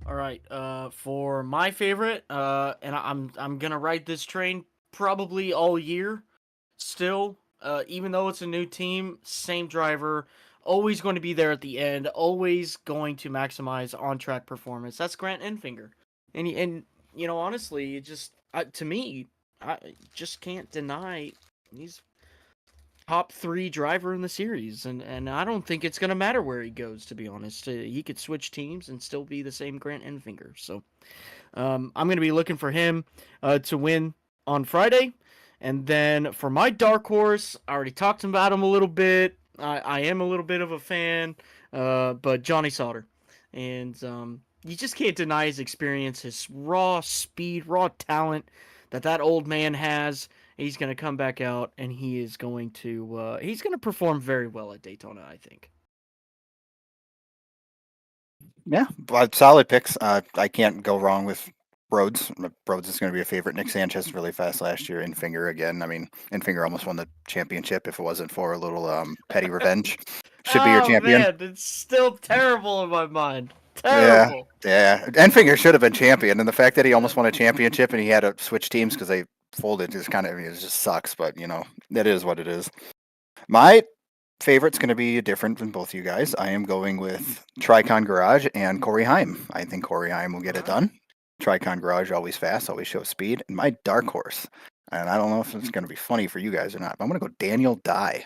All right. For my favorite, and I'm gonna ride this train probably all year. Still, even though it's a new team, same driver, always going to be there at the end, always going to maximize on track performance. That's Grant Enfinger, and honestly, it just to me, I just can't deny he's top 3 driver in the series, and I don't think it's gonna matter where he goes. To be honest, he could switch teams and still be the same Grant Enfinger. So, I'm gonna be looking for him to win on Friday, and then for my dark horse, I already talked about him a little bit. I am a little bit of a fan, but Johnny Sauter, and you just can't deny his experience, his raw speed, raw talent that old man has. He's going to come back out, and he is going to perform very well at Daytona, I think. Yeah, but solid picks. I can't go wrong with Rhodes. Rhodes is going to be a favorite. Nick Sanchez really fast last year. Enfinger again. I mean, Enfinger almost won the championship if it wasn't for a little petty revenge. Should be your champion. Man, it's still terrible in my mind. Terrible. Yeah. Enfinger should have been champion, and the fact that he almost won a championship and he had to switch teams because they folded is it just sucks. But that is what it is. My favorite's going to be different than both you guys. I am going with Tricon Garage and Corey Heim. I think Corey Heim will get it done. Tricon Garage always fast, always shows speed. And my dark horse, and I don't know if it's going to be funny for you guys or not, but I'm going to go Daniel Dye.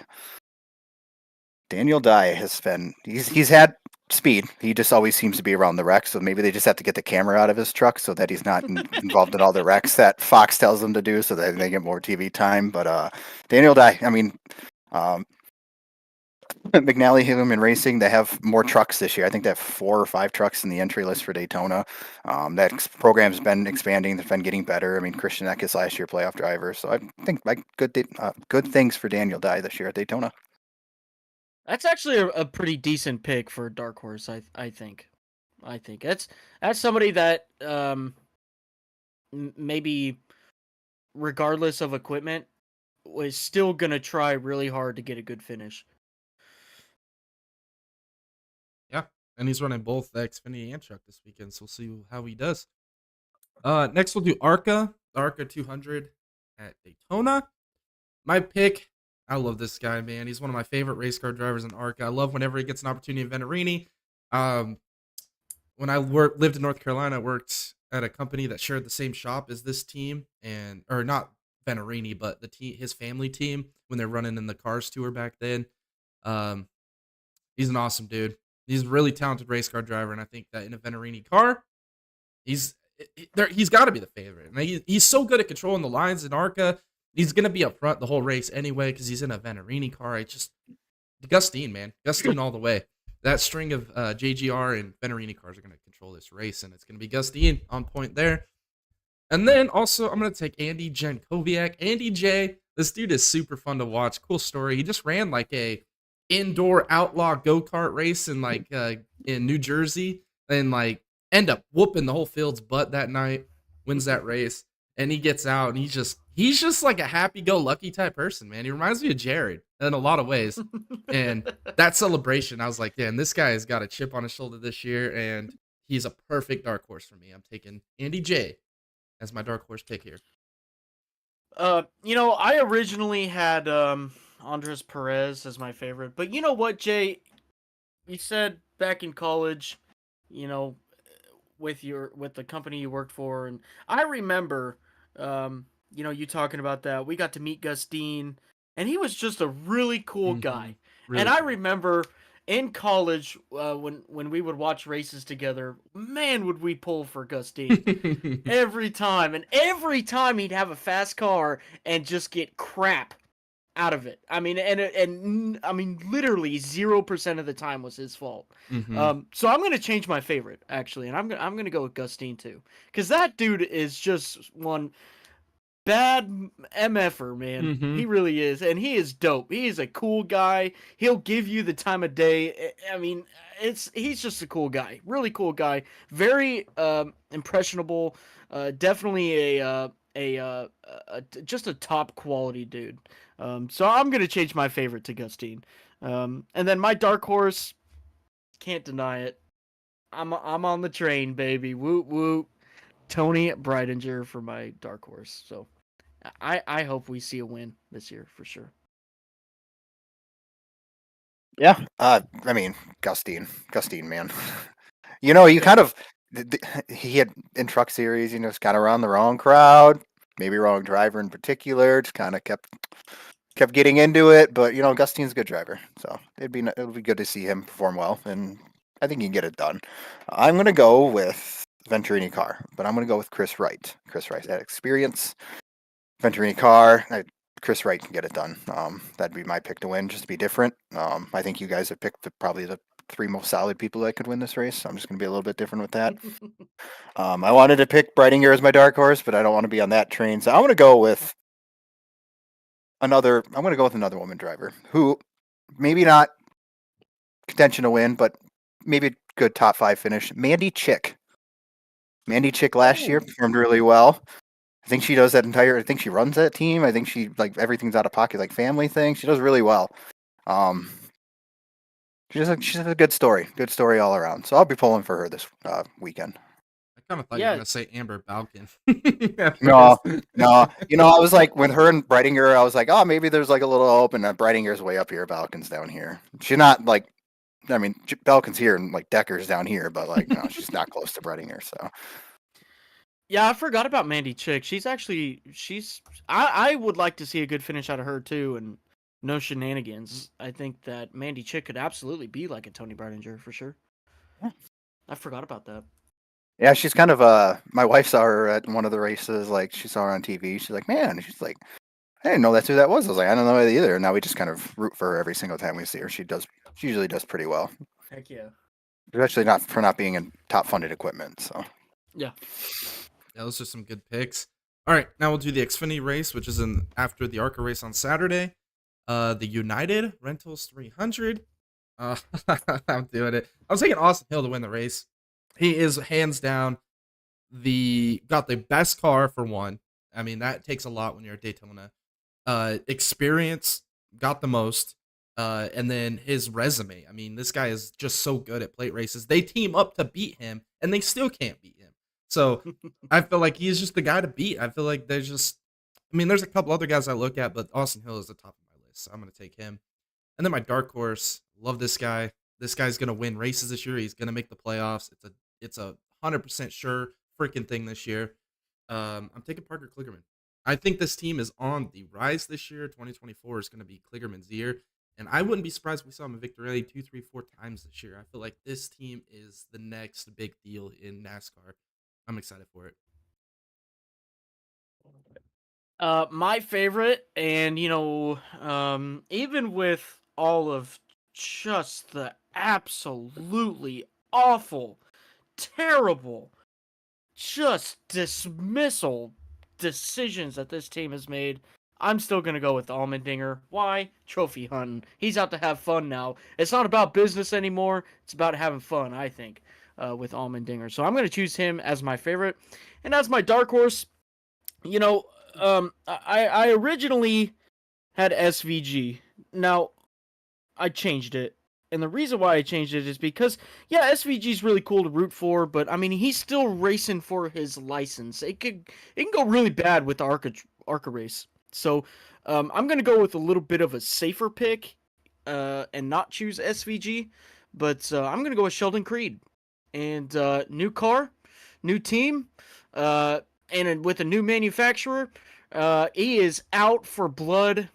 Daniel Dye has been, he's had speed. He just always seems to be around the wrecks, so maybe they just have to get the camera out of his truck so that he's not involved in all the wrecks that Fox tells them to do so that they get more TV time. But Daniel Dye, I mean, McNally Human Racing, they have more trucks this year. I think they have 4 or 5 trucks in the entry list for Daytona. That program's been expanding. It's been getting better. I mean, Christian Eckes last year, playoff driver. So I think good things for Daniel Dye this year at Daytona. That's actually a pretty decent pick for dark horse. I think that's somebody that maybe regardless of equipment was still gonna try really hard to get a good finish. Yeah, and he's running both the Xfinity and truck this weekend, so we'll see how he does. Next we'll do ARCA 200 at Daytona. My pick, I love this guy, man. He's one of my favorite race car drivers in ARCA. I love whenever he gets an opportunity in Venturini. When I lived in North Carolina, I worked at a company that shared the same shop as this team, or not Venturini, but his family team when they're running in the Cars Tour back then. He's an awesome dude. He's a really talented race car driver, and I think that in a Venturini car, He's he's got to be the favorite. And he's so good at controlling the lines in ARCA. He's gonna be up front the whole race anyway because he's in a Venturini car. Gustine, man, Gustine all the way. That string of JGR and Venturini cars are gonna control this race, and it's gonna be Gustine on point there. And then also, I'm going to take Andy Jankowiak. Andy J, this dude is super fun to watch. Cool story. He just ran like a indoor outlaw go-kart race in in New Jersey and like end up whooping the whole field's butt that night, wins that race. And he gets out and he's just like a happy-go-lucky type person, man. He reminds me of Jared in a lot of ways. And that celebration, I was like, damn, this guy has got a chip on his shoulder this year, and he's a perfect dark horse for me. I'm taking Andy J as my dark horse pick here. I originally had Andres Perez as my favorite, but you know what, Jay? You said back in college, with the company you worked for, and I remember, you talking about that. We got to meet Gustine, and he was just a really cool guy. Really and I cool. remember in college, when we would watch races together, man, would we pull for Gustine every time. And every time he'd have a fast car and just get crap out of it. I mean, and literally 0% of the time was his fault. So I'm gonna change my favorite actually, and I'm gonna go with Gustine too, because that dude is just one bad MFer, man. He really is, and he is dope. He is a cool guy. He'll give you the time of day. I mean, he's just a cool guy, really cool guy, very impressionable. Definitely just a top quality dude. So I'm gonna change my favorite to Gustine. And then my dark horse, can't deny it. I'm on the train, baby. Woot woot. Tony Breidinger for my dark horse. So I hope we see a win this year for sure. Yeah. I mean, Gustine, man. You kind of he had in Truck Series, just got around the wrong crowd, maybe wrong driver in particular. Just kind of kept getting into it, but Gustine's a good driver, so it'll be good to see him perform well, and I think he can get it done. I'm gonna go with Venturini car, but I'm gonna go with Chris Wright. Chris Wright had experience. Venturini car, Chris Wright can get it done. That'd be my pick to win, just to be different. I think you guys have picked probably the three most solid people that could win this race, so I'm just gonna be a little bit different with that. I wanted to pick Breidinger as my dark horse, but I don't want to be on that train, so I'm gonna go with another woman driver who maybe not contention to win, but maybe a good top 5 finish. Mandy Chick. Mandy Chick last year performed really well. I think she does I think she runs that team. I think she everything's out of pocket, like family thing. She does really well. She's a good story all around. So I'll be pulling for her this weekend. I kind of thought you were going to say Amber Balkan. No. I was like, with her and Breidinger, I was like, oh, maybe there's like a little hope, and Breidinger's way up here, Balkan's down here. She's not Balkan's here and like Decker's down here, but she's not close to Breidinger. So yeah, I forgot about Mandy Chick. I would like to see a good finish out of her too, and no shenanigans. I think that Mandy Chick could absolutely be like a Tony Breidinger for sure. Yeah. I forgot about that. Yeah, she's kind of my wife saw her at one of the races, like she saw her on TV. She's like, man, she's like, I didn't know that's who that was. I was like, I don't know that either. And now we just kind of root for her every single time we see her. She usually does pretty well. Heck yeah. Especially not being in top funded equipment. So yeah, those are some good picks. All right, now we'll do the Xfinity race, which is after the ARCA race on Saturday. The United Rentals 300. I'm doing it. I was taking Austin Hill to win the race. He is hands down got the best car for one. I mean, that takes a lot when you're at Daytona. Experience got the most. And then his resume. I mean, this guy is just so good at plate races. They team up to beat him, and they still can't beat him. So I feel like he's just the guy to beat. I feel like there's a couple other guys I look at, but Austin Hill is the top of my list. So I'm going to take him. And then my dark horse, love this guy. This guy's going to win races this year. He's going to make the playoffs. It's a 100% sure freaking thing this year. I'm taking Parker Kligerman. I think this team is on the rise this year. 2024 is going to be Kligerman's year. And I wouldn't be surprised if we saw him in victory rally 2, 3, 4 times this year. I feel like this team is the next big deal in NASCAR. I'm excited for it. My favorite, and even with all of just the absolutely awful, terrible, just dismissal decisions that this team has made, I'm still gonna go with Allmendinger. Why? Trophy hunting. He's out to have fun now. It's not about business anymore. It's about having fun, I think, with Allmendinger. So I'm gonna choose him as my favorite, and as my dark horse. I originally had SVG. Now, I changed it. And the reason why I changed it is because, yeah, SVG is really cool to root for, but I mean, he's still racing for his license. It can go really bad with the ARCA race. So, I'm gonna go with a little bit of a safer pick, and not choose SVG, but I'm gonna go with Sheldon Creed, and new car, new team, and with a new manufacturer. He is out for blood,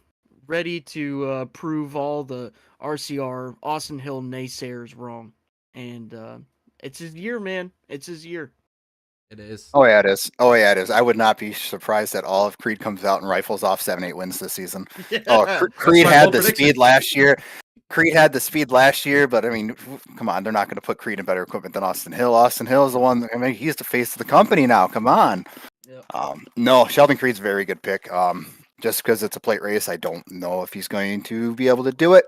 ready to prove all the RCR Austin Hill naysayers wrong. And it's his year, man. It's his year. It is. Oh yeah, it is. Oh yeah, it is. I would not be surprised at all if Creed comes out and rifles off 7-8 wins this season. Oh, Creed had the speed last year. Creed had the speed last year, but I mean, come on, they're not going to put Creed in better equipment than Austin Hill. Austin Hill is the one. I mean, he's the face of the company now. Come on. Yep. No, Sheldon Creed's a very good pick. Just because it's a plate race, I don't know if he's going to be able to do it.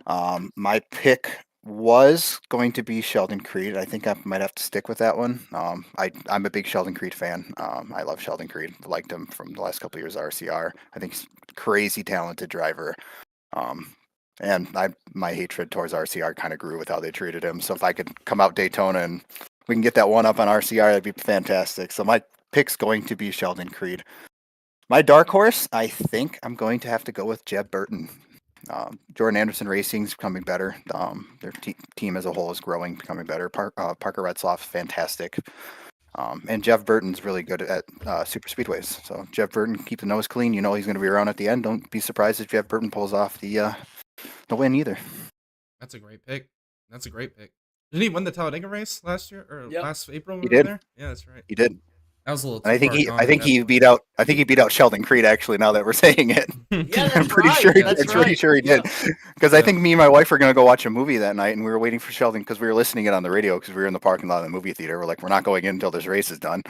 My pick was going to be Sheldon Creed. I think I might have to stick with that one. I'm a big Sheldon Creed fan. I love Sheldon Creed. I liked him from the last couple of years at RCR. I think he's a crazy talented driver. And my hatred towards RCR kind of grew with how they treated him. So if I could come out Daytona and we can get that one up on RCR, that'd be fantastic. So my pick's going to be Sheldon Creed. My dark horse, I think I'm going to have to go with Jeb Burton. Jordan Anderson Racing's becoming better. Their team as a whole is growing, becoming better. Parker Retzloff, fantastic. And Jeff Burton's really good at super speedways. So Jeff Burton, keep the nose clean. You know he's going to be around at the end. Don't be surprised if Jeff Burton pulls off the win either. That's a great pick. Didn't he win the Talladega race last year or last April? He did. There? Yeah, that's right. He did. That was a little. And I think he beat out Sheldon Creed. Actually, now that we're saying it, Yeah, I'm pretty sure. Pretty sure he did. Because I think me and my wife were gonna go watch a movie that night, and we were waiting for Sheldon because we were listening it on the radio because we were in the parking lot of the movie theater. We're like, we're not going in until this race is done.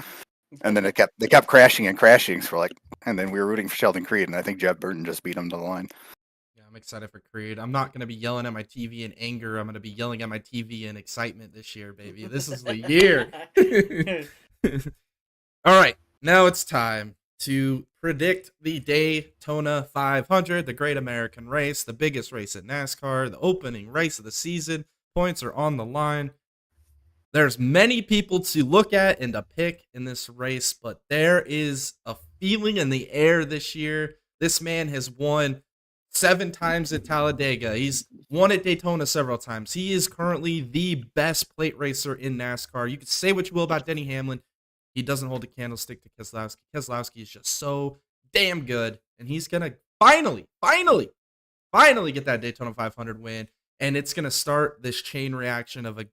And then they kept crashing and crashing. So we're like, and then we were rooting for Sheldon Creed, and I think Jeb Burton just beat him to the line. Yeah, I'm excited for Creed. I'm not gonna be yelling at my TV in anger. I'm gonna be yelling at my TV in excitement this year, baby. This is the year. All right. Now it's time to predict the Daytona 500, the Great American Race, the biggest race in NASCAR, the opening race of the season. Points are on the line. There's many people to look at and to pick in this race, but there is a feeling in the air this year. This man has won 7 times at Talladega. He's won at Daytona several times. He is currently the best plate racer in NASCAR. You can say what you will about Denny Hamlin. He doesn't hold a candlestick to Keselowski. Keselowski is just so damn good. And he's going to finally get that Daytona 500 win. And it's going to start this chain reaction of a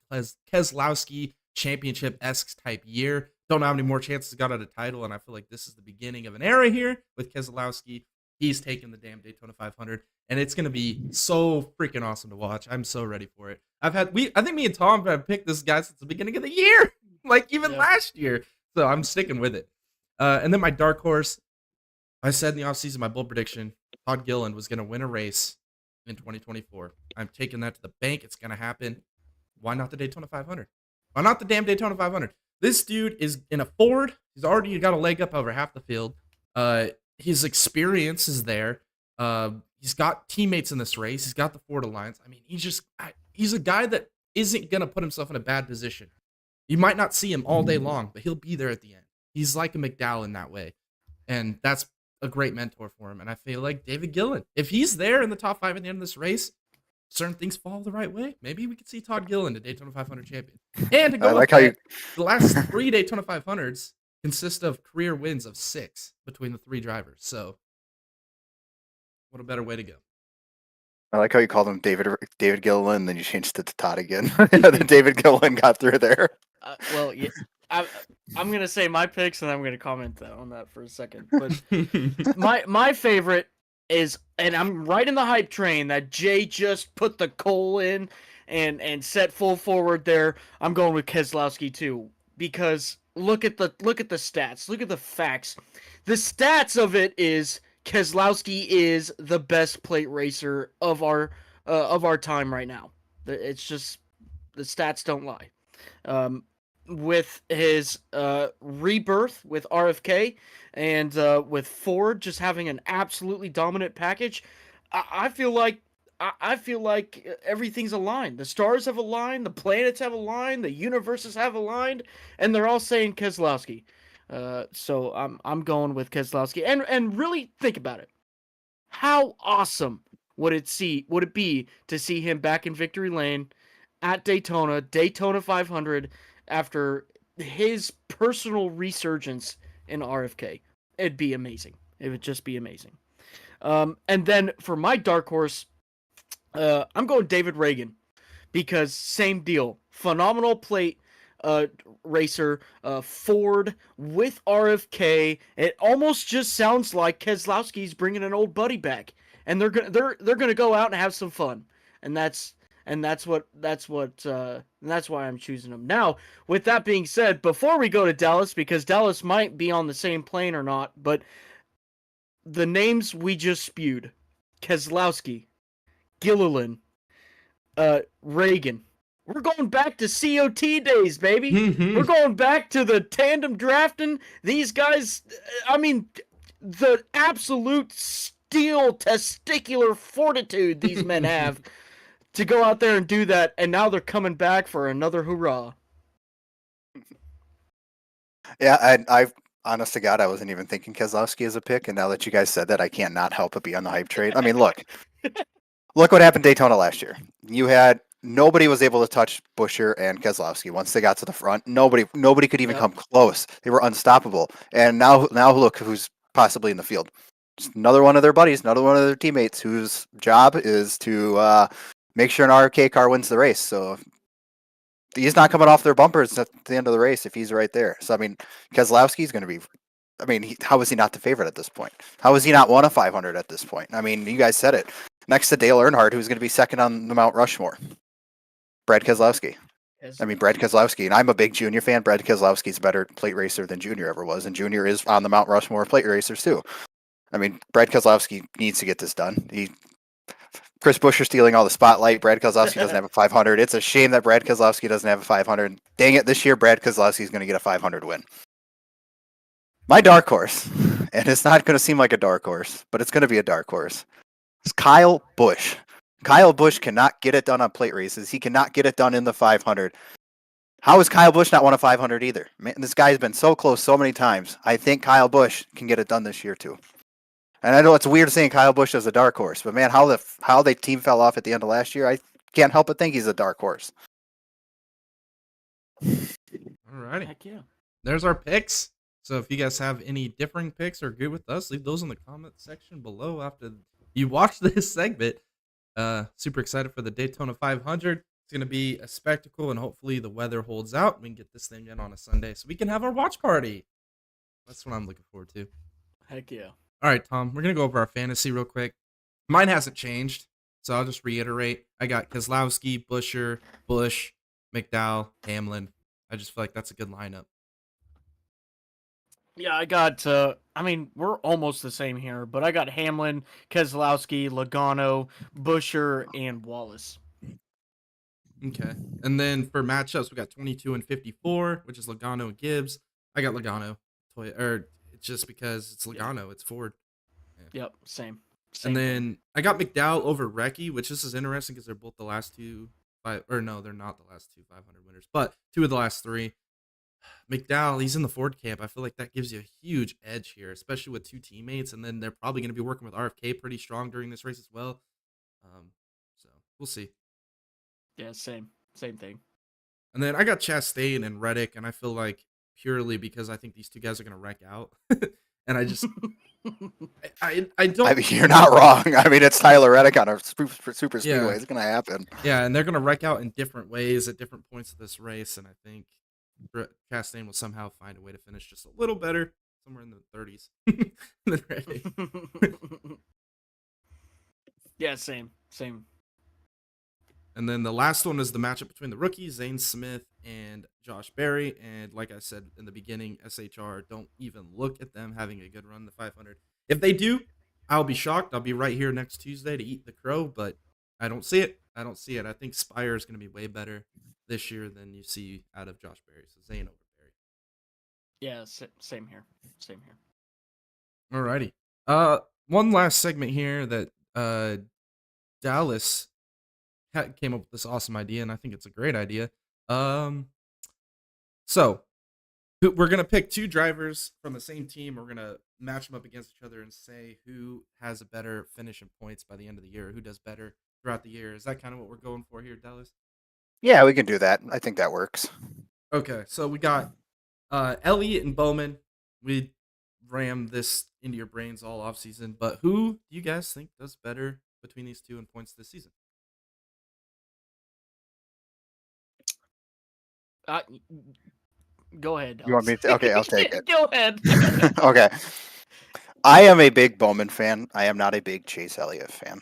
Keselowski championship-esque type year. Don't know how many more chances got at a title. And I feel like this is the beginning of an era here with Keselowski. He's taking the damn Daytona 500. And it's going to be so freaking awesome to watch. I'm so ready for it. I think me and Tom have picked this guy since the beginning of the year. Like even last year. So I'm sticking with it. And then my dark horse, I said in the offseason, my bold prediction, Todd Gilliland was going to win a race in 2024. I'm taking that to the bank. It's going to happen. Why not the Daytona 500? Why not the damn Daytona 500? This dude is in a Ford. He's already got a leg up over half the field. His experience is there. He's got teammates in this race. He's got the Ford Alliance. I mean, he's a guy that isn't going to put himself in a bad position. You might not see him all day long, but he'll be there at the end. He's like a McDowell in that way. And that's a great mentor for him. And I feel like David Gilliland, if he's there in the top 5 at the end of this race, certain things fall the right way. Maybe we could see Todd Gilliland, a Daytona 500 champion. And to go the last 3 Daytona 500s consist of career wins of 6 between the 3 drivers. So what a better way to go. I like how you called him David Gilliland, then you changed it to Todd again. Then David Gilliland got through there. Well, yeah, I'm gonna say my picks, and I'm gonna comment on that for a second. But my favorite is, and I'm right in the hype train that Jay just put the coal in and set full forward there. I'm going with Keselowski too, because look at the stats, look at the facts. The stats of it is Keselowski is the best plate racer of our time right now. It's just the stats don't lie. With his rebirth with RFK and with Ford just having an absolutely dominant package, I feel like everything's aligned. The stars have aligned, the planets have aligned, the universes have aligned, and they're all saying Keselowski. So I'm going with Keselowski. And really think about it. How awesome would it be to see him back in victory lane at Daytona 500 after his personal resurgence in RFK? It'd be amazing. It would just be amazing. And then for my dark horse, I'm going David Reagan, because same deal. Phenomenal plate racer, Ford with RFK. It almost just sounds like Keselowski's bringing an old buddy back, and they're gonna go out and have some fun, and that's why I'm choosing them. Now, with that being said, before we go to Dallas, because Dallas might be on the same plane or not, but the names we just spewed: Keselowski, Gilliland, Reagan. We're going back to COT days, baby. We're going back to the tandem drafting. These guys, I mean, the absolute steel testicular fortitude these men have to go out there and do that, and now they're coming back for another hurrah. Yeah, I honest to God, I wasn't even thinking Keselowski as a pick, and now that you guys said that, I can't not help but be on the hype train. I mean, look what happened Daytona last year. You had nobody was able to touch Buescher and Keselowski once they got to the front. Nobody could even come close. They were unstoppable. And now look who's possibly in the field. Just another one of their buddies, another one of their teammates whose job is to make sure an RFK car wins the race. So he's not coming off their bumpers at the end of the race if he's right there. So I mean, Keselowski's going to be. I mean, how is he not the favorite at this point? How is he not won a 500 at this point? I mean, you guys said it. Next to Dale Earnhardt, who's going to be second on the Mount Rushmore. Brad Keselowski. Brad Keselowski, and I'm a big Junior fan. Brad Keselowski's a better plate racer than Junior ever was, and Junior is on the Mount Rushmore of plate racers too. I mean, Brad Keselowski needs to get this done. Chris Buescher stealing all the spotlight. Brad Keselowski doesn't have a 500. It's a shame that Brad Keselowski doesn't have a 500. Dang it, this year Brad Keselowski is going to get a 500 win. My dark horse, and it's not going to seem like a dark horse, but it's going to be a dark horse, is Kyle Busch. Kyle Busch cannot get it done on plate races. He cannot get it done in the 500. How has Kyle Busch not won a 500 either? Man, this guy's been so close so many times. I think Kyle Busch can get it done this year too. And I know it's weird saying Kyle Busch as a dark horse, but man, how the team fell off at the end of last year, I can't help but think he's a dark horse. Alrighty. Heck yeah. There's our picks. So if you guys have any differing picks or agree with us, leave those in the comment section below after you watch this segment. Super excited for the Daytona 500. It's going to be a spectacle, and hopefully the weather holds out. We can get this thing in on a Sunday so we can have our watch party. That's what I'm looking forward to. Heck yeah. All right, Tom, we're going to go over our fantasy real quick. Mine hasn't changed, so I'll just reiterate. I got Keselowski, Buescher, Busch, McDowell, Hamlin. I just feel like that's a good lineup. Yeah, I got, we're almost the same here, but I got Hamlin, Keselowski, Logano, Buescher, and Wallace. Okay. And then for matchups, we got 22 and 54, which is Logano and Gibbs. I got Logano. It's just because it's Logano, it's Ford. Yeah. Yep, same. And then I got McDowell over Recchi, which this is interesting because they're both the last they're not the last two 500 winners, but two of the last three. McDowell, he's in the Ford camp. I feel like that gives you a huge edge here, especially with two teammates, and then they're probably going to be working with RFK pretty strong during this race as well. So we'll see. Yeah, same thing. And then I got Chastain and Reddick, and I feel like purely because I think these two guys are going to wreck out, and I just I don't. I mean, you're not wrong. I mean, it's Tyler Reddick on a super speedway. Yeah. It's going to happen. Yeah, and they're going to wreck out in different ways at different points of this race, and I think Chastain will somehow find a way to finish just a little better, somewhere in the 30s than Ray. Yeah, same. And then the last one is the matchup between the rookies, Zane Smith and Josh Berry. And like I said in the beginning, SHR, don't even look at them having a good run the 500. If they do, I'll be shocked. I'll be right here next Tuesday to eat the crow, but I don't see it. I think Spire is going to be way better this year than you see out of Josh Berry. So Zane over Berry. Yeah, same here. Alrighty. One last segment here that Dallas came up with this awesome idea, and I think it's a great idea. So we're gonna pick two drivers from the same team. We're gonna match them up against each other and say who has a better finish in points by the end of the year, who does better throughout the year. Is that kind of what we're going for here, Dallas? Yeah, we can do that. I think that works. Okay, so we got Elliott and Bowman. We rammed this into your brains all off season, but who do you guys think does better between these two in points this season? Go ahead. You want me to? Okay, I'll take it. Go ahead. Okay. I am a big Bowman fan. I am not a big Chase Elliott fan.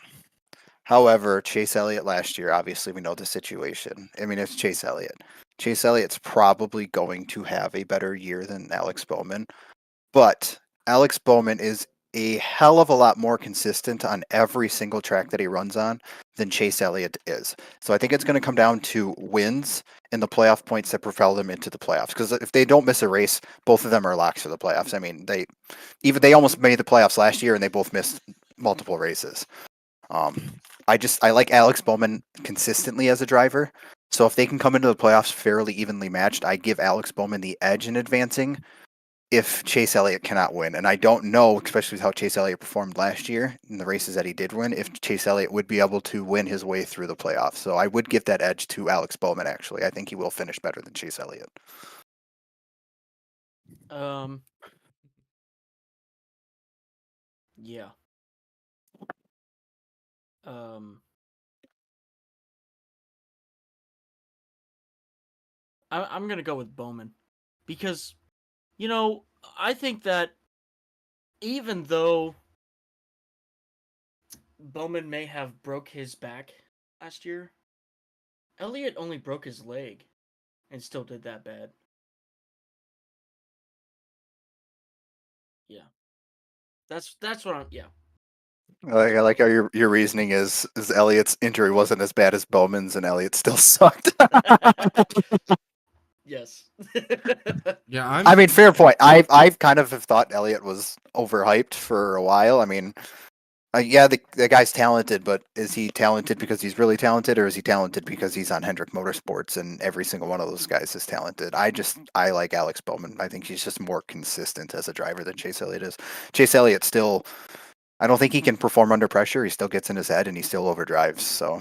However, Chase Elliott last year, obviously we know the situation. I mean, it's Chase Elliott. Chase Elliott's probably going to have a better year than Alex Bowman, but Alex Bowman is a hell of a lot more consistent on every single track that he runs on than Chase Elliott is. So I think it's going to come down to wins and the playoff points that propel them into the playoffs. Because if they don't miss a race, both of them are locks for the playoffs. I mean, they almost made the playoffs last year and they both missed multiple races. I like Alex Bowman consistently as a driver. So if they can come into the playoffs fairly evenly matched, I give Alex Bowman the edge in advancing if Chase Elliott cannot win. And I don't know, especially with how Chase Elliott performed last year in the races that he did win, if Chase Elliott would be able to win his way through the playoffs. So I would give that edge to Alex Bowman, actually. I think he will finish better than Chase Elliott. Yeah. I'm gonna go with Bowman because, I think that even though Bowman may have broke his back last year, Elliott only broke his leg and still did that bad. Yeah. That's what I'm. Yeah. I like how your reasoning is Elliott's injury wasn't as bad as Bowman's, and Elliott still sucked. Yes. Yeah, I mean, fair point. I've kind of thought Elliott was overhyped for a while. I mean, yeah, the guy's talented, but is he talented because he's really talented, or is he talented because he's on Hendrick Motorsports and every single one of those guys is talented? I like Alex Bowman. I think he's just more consistent as a driver than Chase Elliott is. Chase Elliott still, I don't think he can perform under pressure. He still gets in his head and he still overdrives. So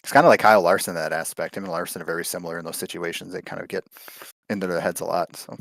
it's kind of like Kyle Larson in that aspect. Him and Larson are very similar in those situations. They kind of get into their heads a lot. So,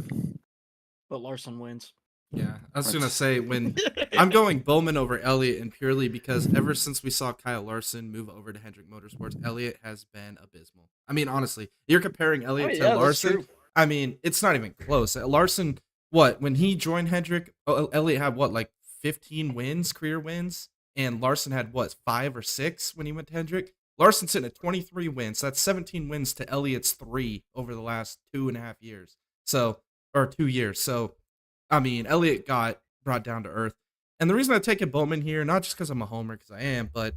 but Larson wins. Yeah, I was gonna say when I'm going Bowman over Elliott, and purely because ever since we saw Kyle Larson move over to Hendrick Motorsports, Elliott has been abysmal. I mean, honestly, you're comparing Elliott to Larson. I mean, it's not even close. Larson, when he joined Hendrick, Elliott had like 15 wins, career wins, and Larson had 5 or 6 when he went to Hendrick. Larson's sitting at 23 wins. So that's 17 wins to Elliott's 3 over the last 2.5 years. Or 2 years. So, I mean, Elliott got brought down to earth. And the reason I take a Bowman here, not just because I'm a homer, because I am, but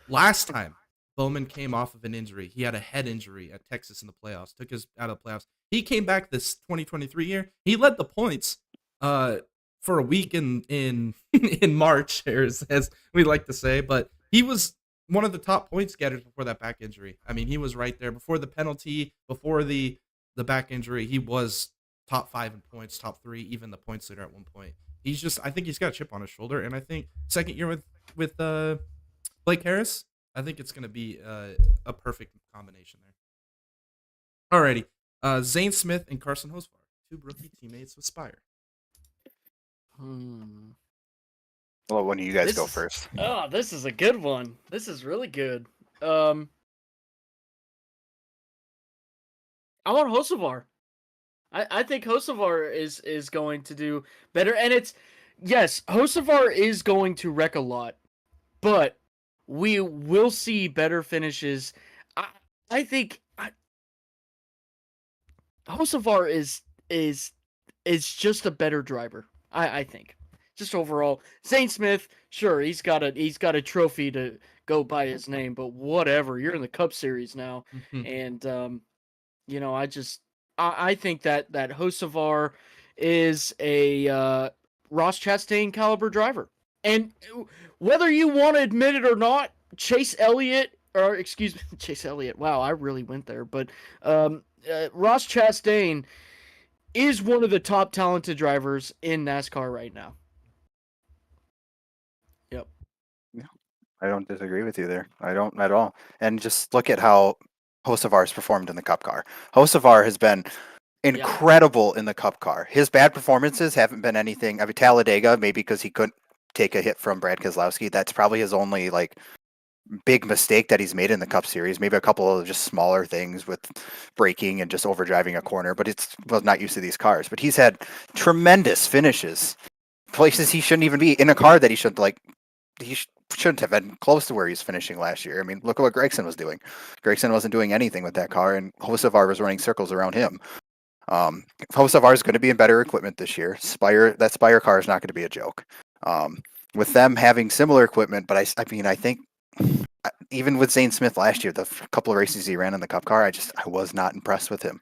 last time Bowman came off of an injury. He had a head injury at Texas in the playoffs, took us out of the playoffs. He came back this 2023 year. He led the points for a week in March, as we like to say, but he was one of the top points getters before that back injury. I mean, he was right there before the penalty, before the back injury. He was top 5 in points, top 3, even the points leader at one point. I think he's got a chip on his shoulder, and I think second year with Blake Harris, I think it's going to be a perfect combination there. Alrighty, Zane Smith and Carson Hosvar, 2 rookie teammates with Spire. Well, when do you guys go first? Oh, this is a good one. This is really good. I want Hocevar. I think Hocevar is going to do better, and yes, Hocevar is going to wreck a lot, but we will see better finishes. I think Hocevar is just a better driver. I think. Just overall, Zane Smith, sure, he's got a trophy to go by his name, but whatever. You're in the Cup Series now, and I think that Hocevar is a Ross Chastain caliber driver, and whether you want to admit it or not, Chase Elliott. Wow, I really went there, but Ross Chastain is one of the top talented drivers in NASCAR right now. Yep. I don't disagree with you there. I don't at all. And just look at how Hocevar's performed in the Cup car. Hocevar has been incredible in the Cup car. His bad performances haven't been anything. I mean, Talladega, maybe because he couldn't take a hit from Brad Keselowski. That's probably his only big mistake that he's made in the Cup Series. Maybe a couple of just smaller things with braking and just overdriving a corner, but was not used to these cars. But he's had tremendous finishes, places he shouldn't even be, in a car that he should shouldn't have been close to where he's finishing last year. I mean, look at what Gragson was doing. Gragson wasn't doing anything with that car, and Hocevar was running circles around him. Hocevar is going to be in better equipment this year. That Spire car is not going to be a joke. With them having similar equipment, but I think even with Zane Smith last year, the couple of races he ran in the Cup car, I was not impressed with him.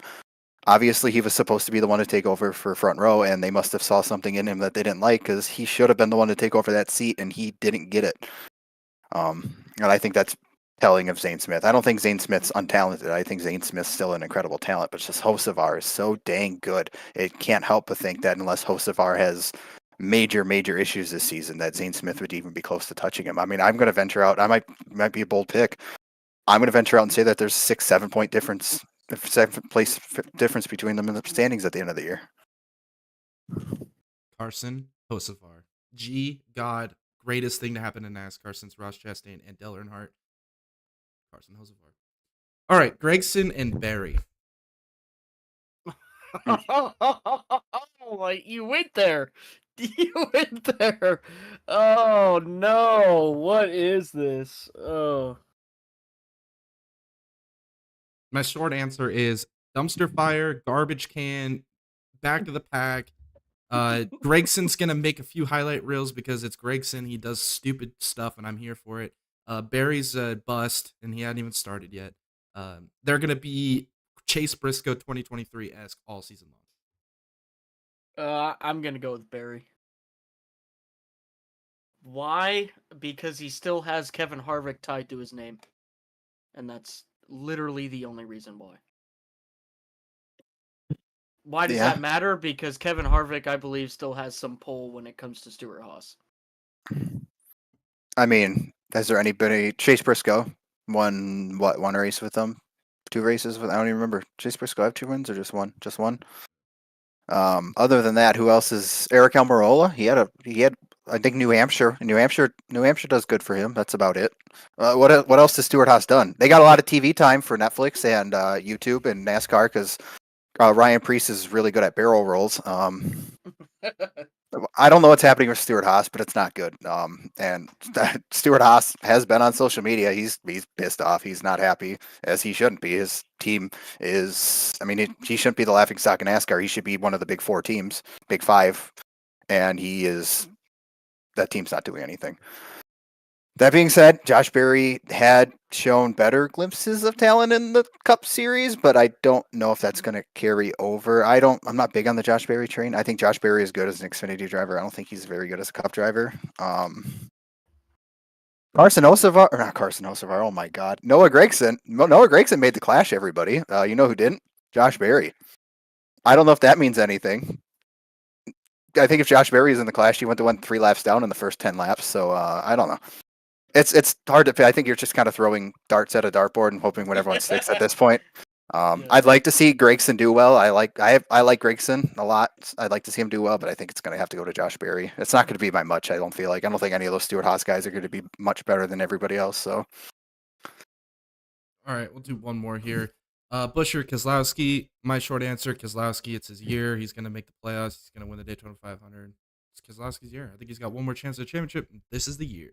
Obviously, he was supposed to be the one to take over for front row, and they must have saw something in him that they didn't like, because he should have been the one to take over that seat, and he didn't get it. And I think that's telling of Zane Smith. I don't think Zane Smith's untalented. I think Zane Smith's still an incredible talent, but it's just Hocevar is so dang good. It can't help but think that unless Hocevar has major issues this season, that Zane Smith would even be close to touching him. I mean, I'm going to venture out. I might be a bold pick. I'm going to venture out and say that there's 6-7 point difference, 7th place difference between them in the standings at the end of the year. Carson Hocevar, God, greatest thing to happen in NASCAR since Ross Chastain and Dale Earnhardt. Carson Hocevar. All right, Gragson and Barry. Oh, you went there. You went there. Oh no! What is this? Oh. My short answer is dumpster fire, garbage can, back of the pack. Gregson's gonna make a few highlight reels because it's Gragson. He does stupid stuff, and I'm here for it. Barry's a bust, and he hadn't even started yet. They're gonna be Chase Briscoe 2023-esque all season long. I'm gonna go with Barry. Why? Because he still has Kevin Harvick tied to his name, and that's literally the only reason why. Why does that matter? Because Kevin Harvick, I believe, still has some pull when it comes to Stewart Haas. I mean, has there anybody? Chase Briscoe won one race with them? 2 races with? I don't even remember. Chase Briscoe have 2 wins or just one? Just one. Other than that, who else is Eric Almirola? He had I think New Hampshire. New Hampshire does good for him. That's about it. What else has Stewart Haas done? They got a lot of TV time for Netflix and YouTube and NASCAR because Ryan Preece is really good at barrel rolls. I don't know what's happening with Stewart Haas, but it's not good. And Stewart Haas has been on social media. He's pissed off. He's not happy, as he shouldn't be. His team is, I mean, he shouldn't be the laughingstock in NASCAR. He should be one of the big 4 teams, big 5. And that team's not doing anything. That being said, Josh Berry had shown better glimpses of talent in the Cup Series, but I don't know if that's going to carry over. I'm not big on the Josh Berry train. I think Josh Berry is good as an Xfinity driver. I don't think he's very good as a Cup driver. Carson Hocevar, or not Carson Hocevar, oh my God. Noah Gragson made the Clash, everybody. You know who didn't? Josh Berry. I don't know if that means anything. I think if Josh Berry is in the Clash, he went 3 laps down in the first 10 laps, so I don't know. It's hard to pay. I think you're just kind of throwing darts at a dartboard and hoping whatever one sticks at this point. I'd like to see Gragson do well. I like Gragson a lot. I'd like to see him do well, but I think it's going to have to go to Josh Berry. It's not going to be by much. I don't think any of those Stewart Haas guys are going to be much better than everybody else. So, all right, we'll do one more here. Busher, Keselowski. My short answer, Keselowski. It's his year. He's going to make the playoffs. He's going to win the Daytona 500. It's Keselowski's year. I think he's got one more chance at a championship. This is the year.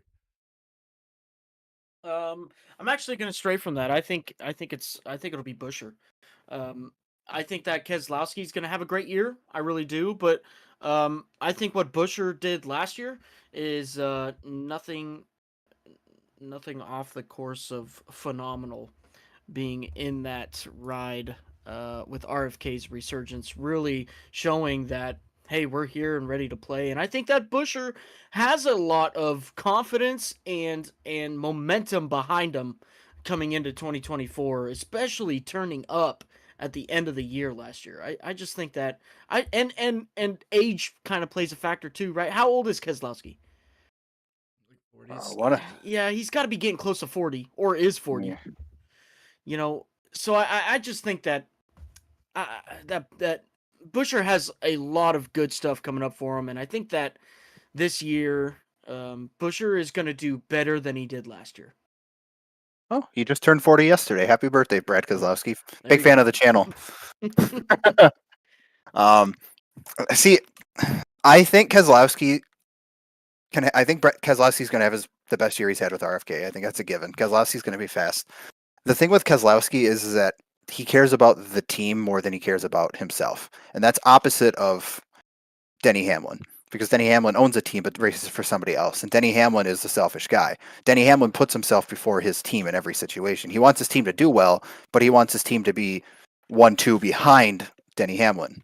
I'm actually going to stray from that. I think it'll be Busher. I think that Keselowski's going to have a great year. I really do. But I think what Busher did last year is nothing off the course of phenomenal. Being in that ride with RFK's resurgence, really showing that, hey, we're here and ready to play. And I think that Busher has a lot of confidence and momentum behind him coming into 2024, especially turning up at the end of the year last year. I just think that and age kind of plays a factor too, right? How old is Keselowski? Yeah, he's got to be getting close to 40 or is 40. Yeah. You know, so I just think that that Busher has a lot of good stuff coming up for him, and I think that this year Busher is going to do better than he did last year. Oh, he just turned 40 yesterday. Happy birthday, Brad Keselowski. Big fan of the channel. See, I think Keselowski I think Keselowski's going to have the best year he's had with RFK. I think that's a given. Keselowski's going to be fast. The thing with Keselowski is that he cares about the team more than he cares about himself. And that's opposite of Denny Hamlin. Because Denny Hamlin owns a team but races for somebody else. And Denny Hamlin is the selfish guy. Denny Hamlin puts himself before his team in every situation. He wants his team to do well, but he wants his team to be 1-2 behind Denny Hamlin.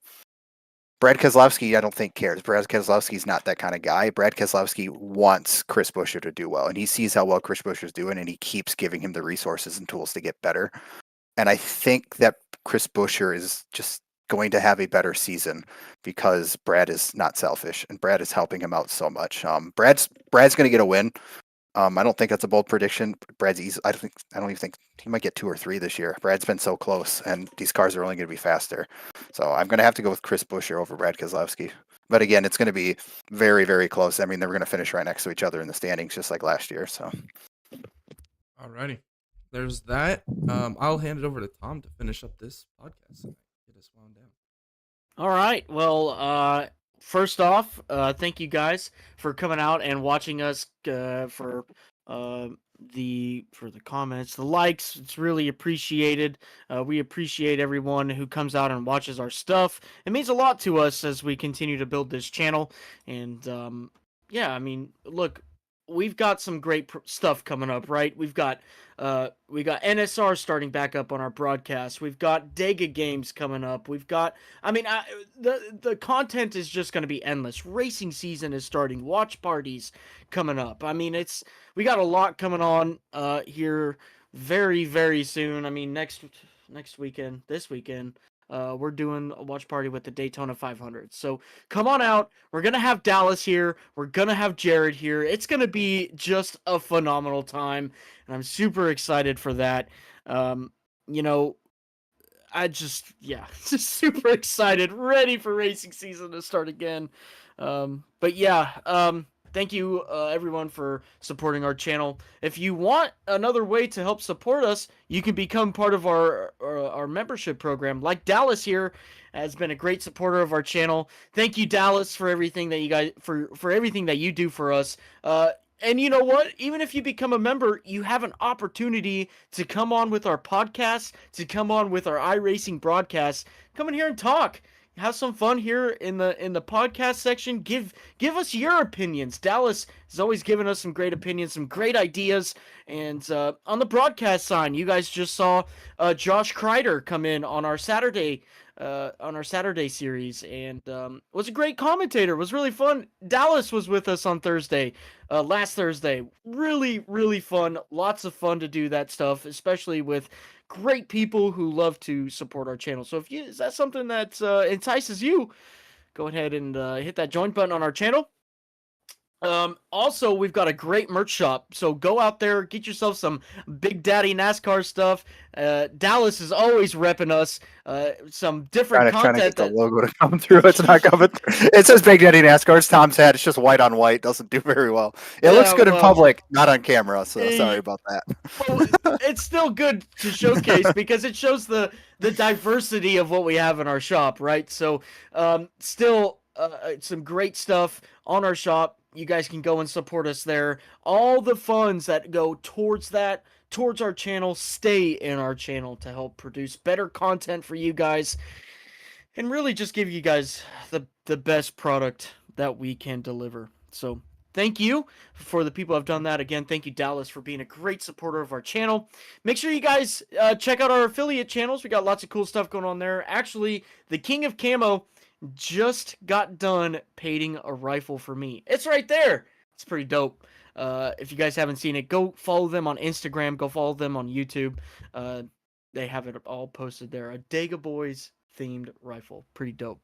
Brad Keselowski, I don't think cares. Brad Keselowski's not that kind of guy. Brad Keselowski wants Chris Buescher to do well, and he sees how well Chris Buescher's doing, and he keeps giving him the resources and tools to get better. And I think that Chris Buescher is just going to have a better season because Brad is not selfish, and Brad is helping him out so much. Brad's going to get a win. I don't think that's a bold prediction. Brad's easy. I don't even think he might get 2 or 3 this year. Brad's been so close, and these cars are only going to be faster. So I'm going to have to go with Chris Buescher over Brad Keselowski. But again, it's going to be very, very close. I mean, they were going to finish right next to each other in the standings, just like last year. So, alrighty, there's that. I'll hand it over to Tom to finish up this podcast and get us wound down. All right. Well, first off, thank you guys for coming out and watching us for the comments, the likes. It's really appreciated. We appreciate everyone who comes out and watches our stuff. It means a lot to us as we continue to build this channel. And yeah, I mean, look, we've got some great stuff coming up, right? We got NSR starting back up on our broadcast. We've got Dega games coming up. We've got, I mean, the content is just going to be endless. Racing season is starting. Watch parties coming up. I mean, we got a lot coming on here very, very soon. I mean, next weekend, this weekend, we're doing a watch party with the Daytona 500. So come on out. We're going to have Dallas here. We're going to have Jared here. It's going to be just a phenomenal time. And I'm super excited for that. You know, just super excited. Ready for racing season to start again. But yeah, thank you, everyone, for supporting our channel. If you want another way to help support us, you can become part of our membership program. Like Dallas here has been a great supporter of our channel. Thank you, Dallas, for everything that you guys for everything that you do for us. And you know what? Even if you become a member, you have an opportunity to come on with our podcast, to come on with our iRacing broadcast. Come in here and talk. Have some fun here in the podcast section. Give us your opinions. Dallas has always given us some great opinions, some great ideas. And on the broadcast side, you guys just saw Josh Kreider come in on our Saturday series, and was a great commentator. It was really fun. Dallas was with us on Thursday, last Thursday. Really, really fun. Lots of fun to do that stuff, especially with great people who love to support our channel. So is that something that entices you, go ahead and hit that join button on our channel. Also, we've got a great merch shop, so go out there, get yourself some Big Daddy NASCAR stuff. Dallas is always repping us. Some different Trying to content get the that logo to come through. It's not coming through. It says Big Daddy NASCAR. It's Tom's head. It's just white on white. Doesn't do very well. It looks good in public, not on camera. So sorry about that. Well, it's still good to showcase because it shows the diversity of what we have in our shop, right? So, still some great stuff on our shop. You guys can go and support us there. All the funds that go towards our channel, stay in our channel to help produce better content for you guys and really just give you guys the best product that we can deliver. So thank you for the people who have done that. Again, thank you, Dallas, for being a great supporter of our channel. Make sure you guys check out our affiliate channels. We got lots of cool stuff going on there. Actually, the King of Camo just got done painting a rifle for me. It's right there. It's pretty dope. If you guys haven't seen it, go follow them on Instagram. Go follow them on YouTube. They have it all posted there. A Dega Boys themed rifle. Pretty dope.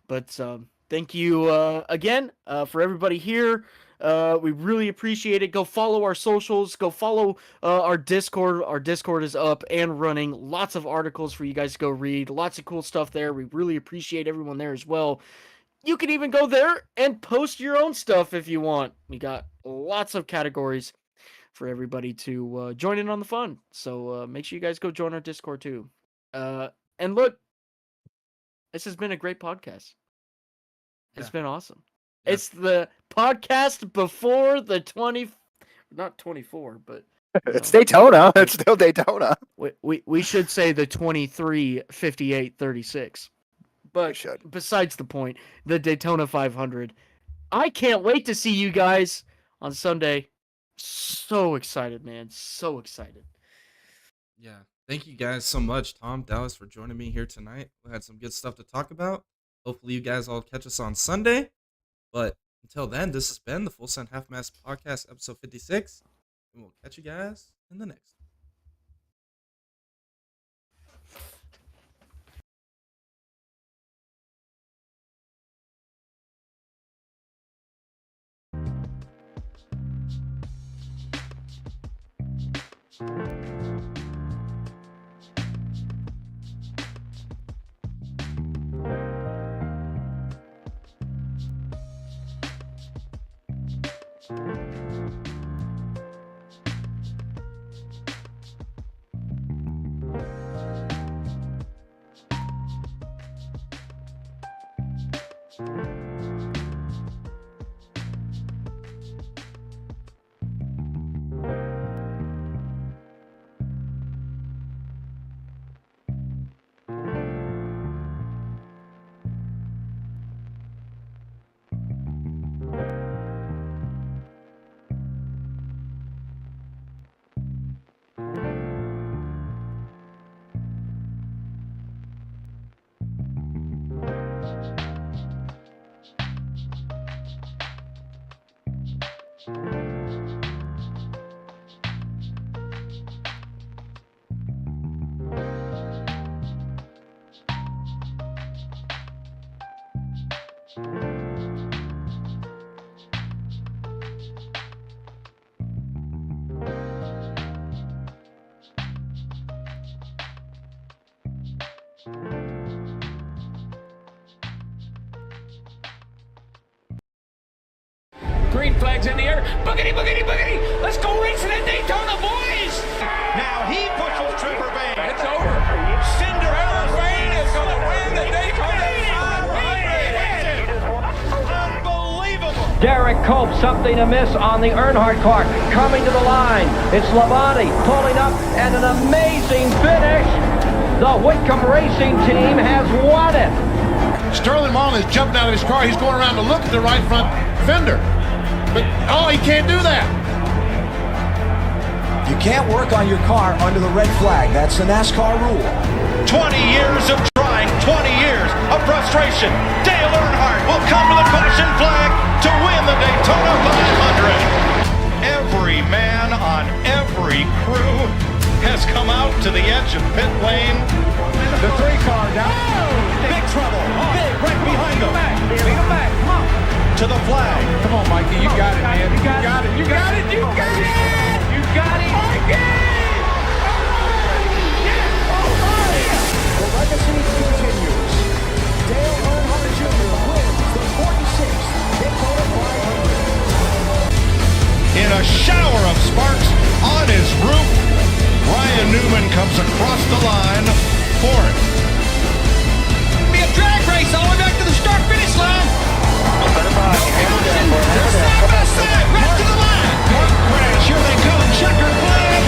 But thank you again for everybody here. We really appreciate it. Go follow our socials. Go follow our Discord. Our Discord is up and running. Lots of articles for you guys to go read. Lots of cool stuff there. We really appreciate everyone there as well. You can even go there and post your own stuff if you want. We got lots of categories for everybody to join in on the fun. So make sure you guys go join our Discord too. And look, this has been a great podcast. It's been awesome. Yeah. It's the podcast before the not 24, but it's Daytona. It's still Daytona. We should say the 23, 58, 36. But besides the point, the Daytona 500. I can't wait to see you guys on Sunday. So excited, man. So excited. Yeah. Thank you guys so much, Tom, Dallas, for joining me here tonight. We had some good stuff to talk about. Hopefully you guys all catch us on Sunday. But until then, this has been the Full Send Half Mast Podcast, episode 56. And we'll catch you guys in the next. Green flags in the air. Boogity, boogity, boogity. Let's go racing at Daytona, boys. Now he pushes Trevor Bayne. It's over. Cinderella Bayne is going to win the Daytona 500. Unbelievable. Derek Cope, something amiss on the Earnhardt car. Coming to the line. It's Labonte pulling up and an amazing finish. The Whitcomb Racing Team has won it. Sterling Marlin is jumping out of his car. He's going around to look at the right front fender. But, he can't do that. You can't work on your car under the red flag. That's the NASCAR rule. 20 years of trying, 20 years of frustration. Dale Earnhardt will come to the caution flag to win the Daytona 500. Every man on every crew has come out to the edge of pit lane. The 3 car down. Big trouble. Big right behind them. Lead him back. Come on. to the flag. Come on, Mikey. You got it, man. You got it. You got it. You got it. You got it. The legacy continues. Dale Earnhardt Jr. wins the 46th Daytona 500. In a shower of sparks on his roof, Ryan Newman comes across the line fourth. Be a drag race all the way back to the start-finish line. They're side by side, right to the line. Car crash, here they go, checker flag.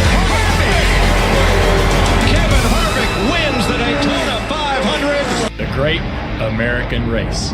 Kevin Harvick wins the Daytona 500. The Great American Race.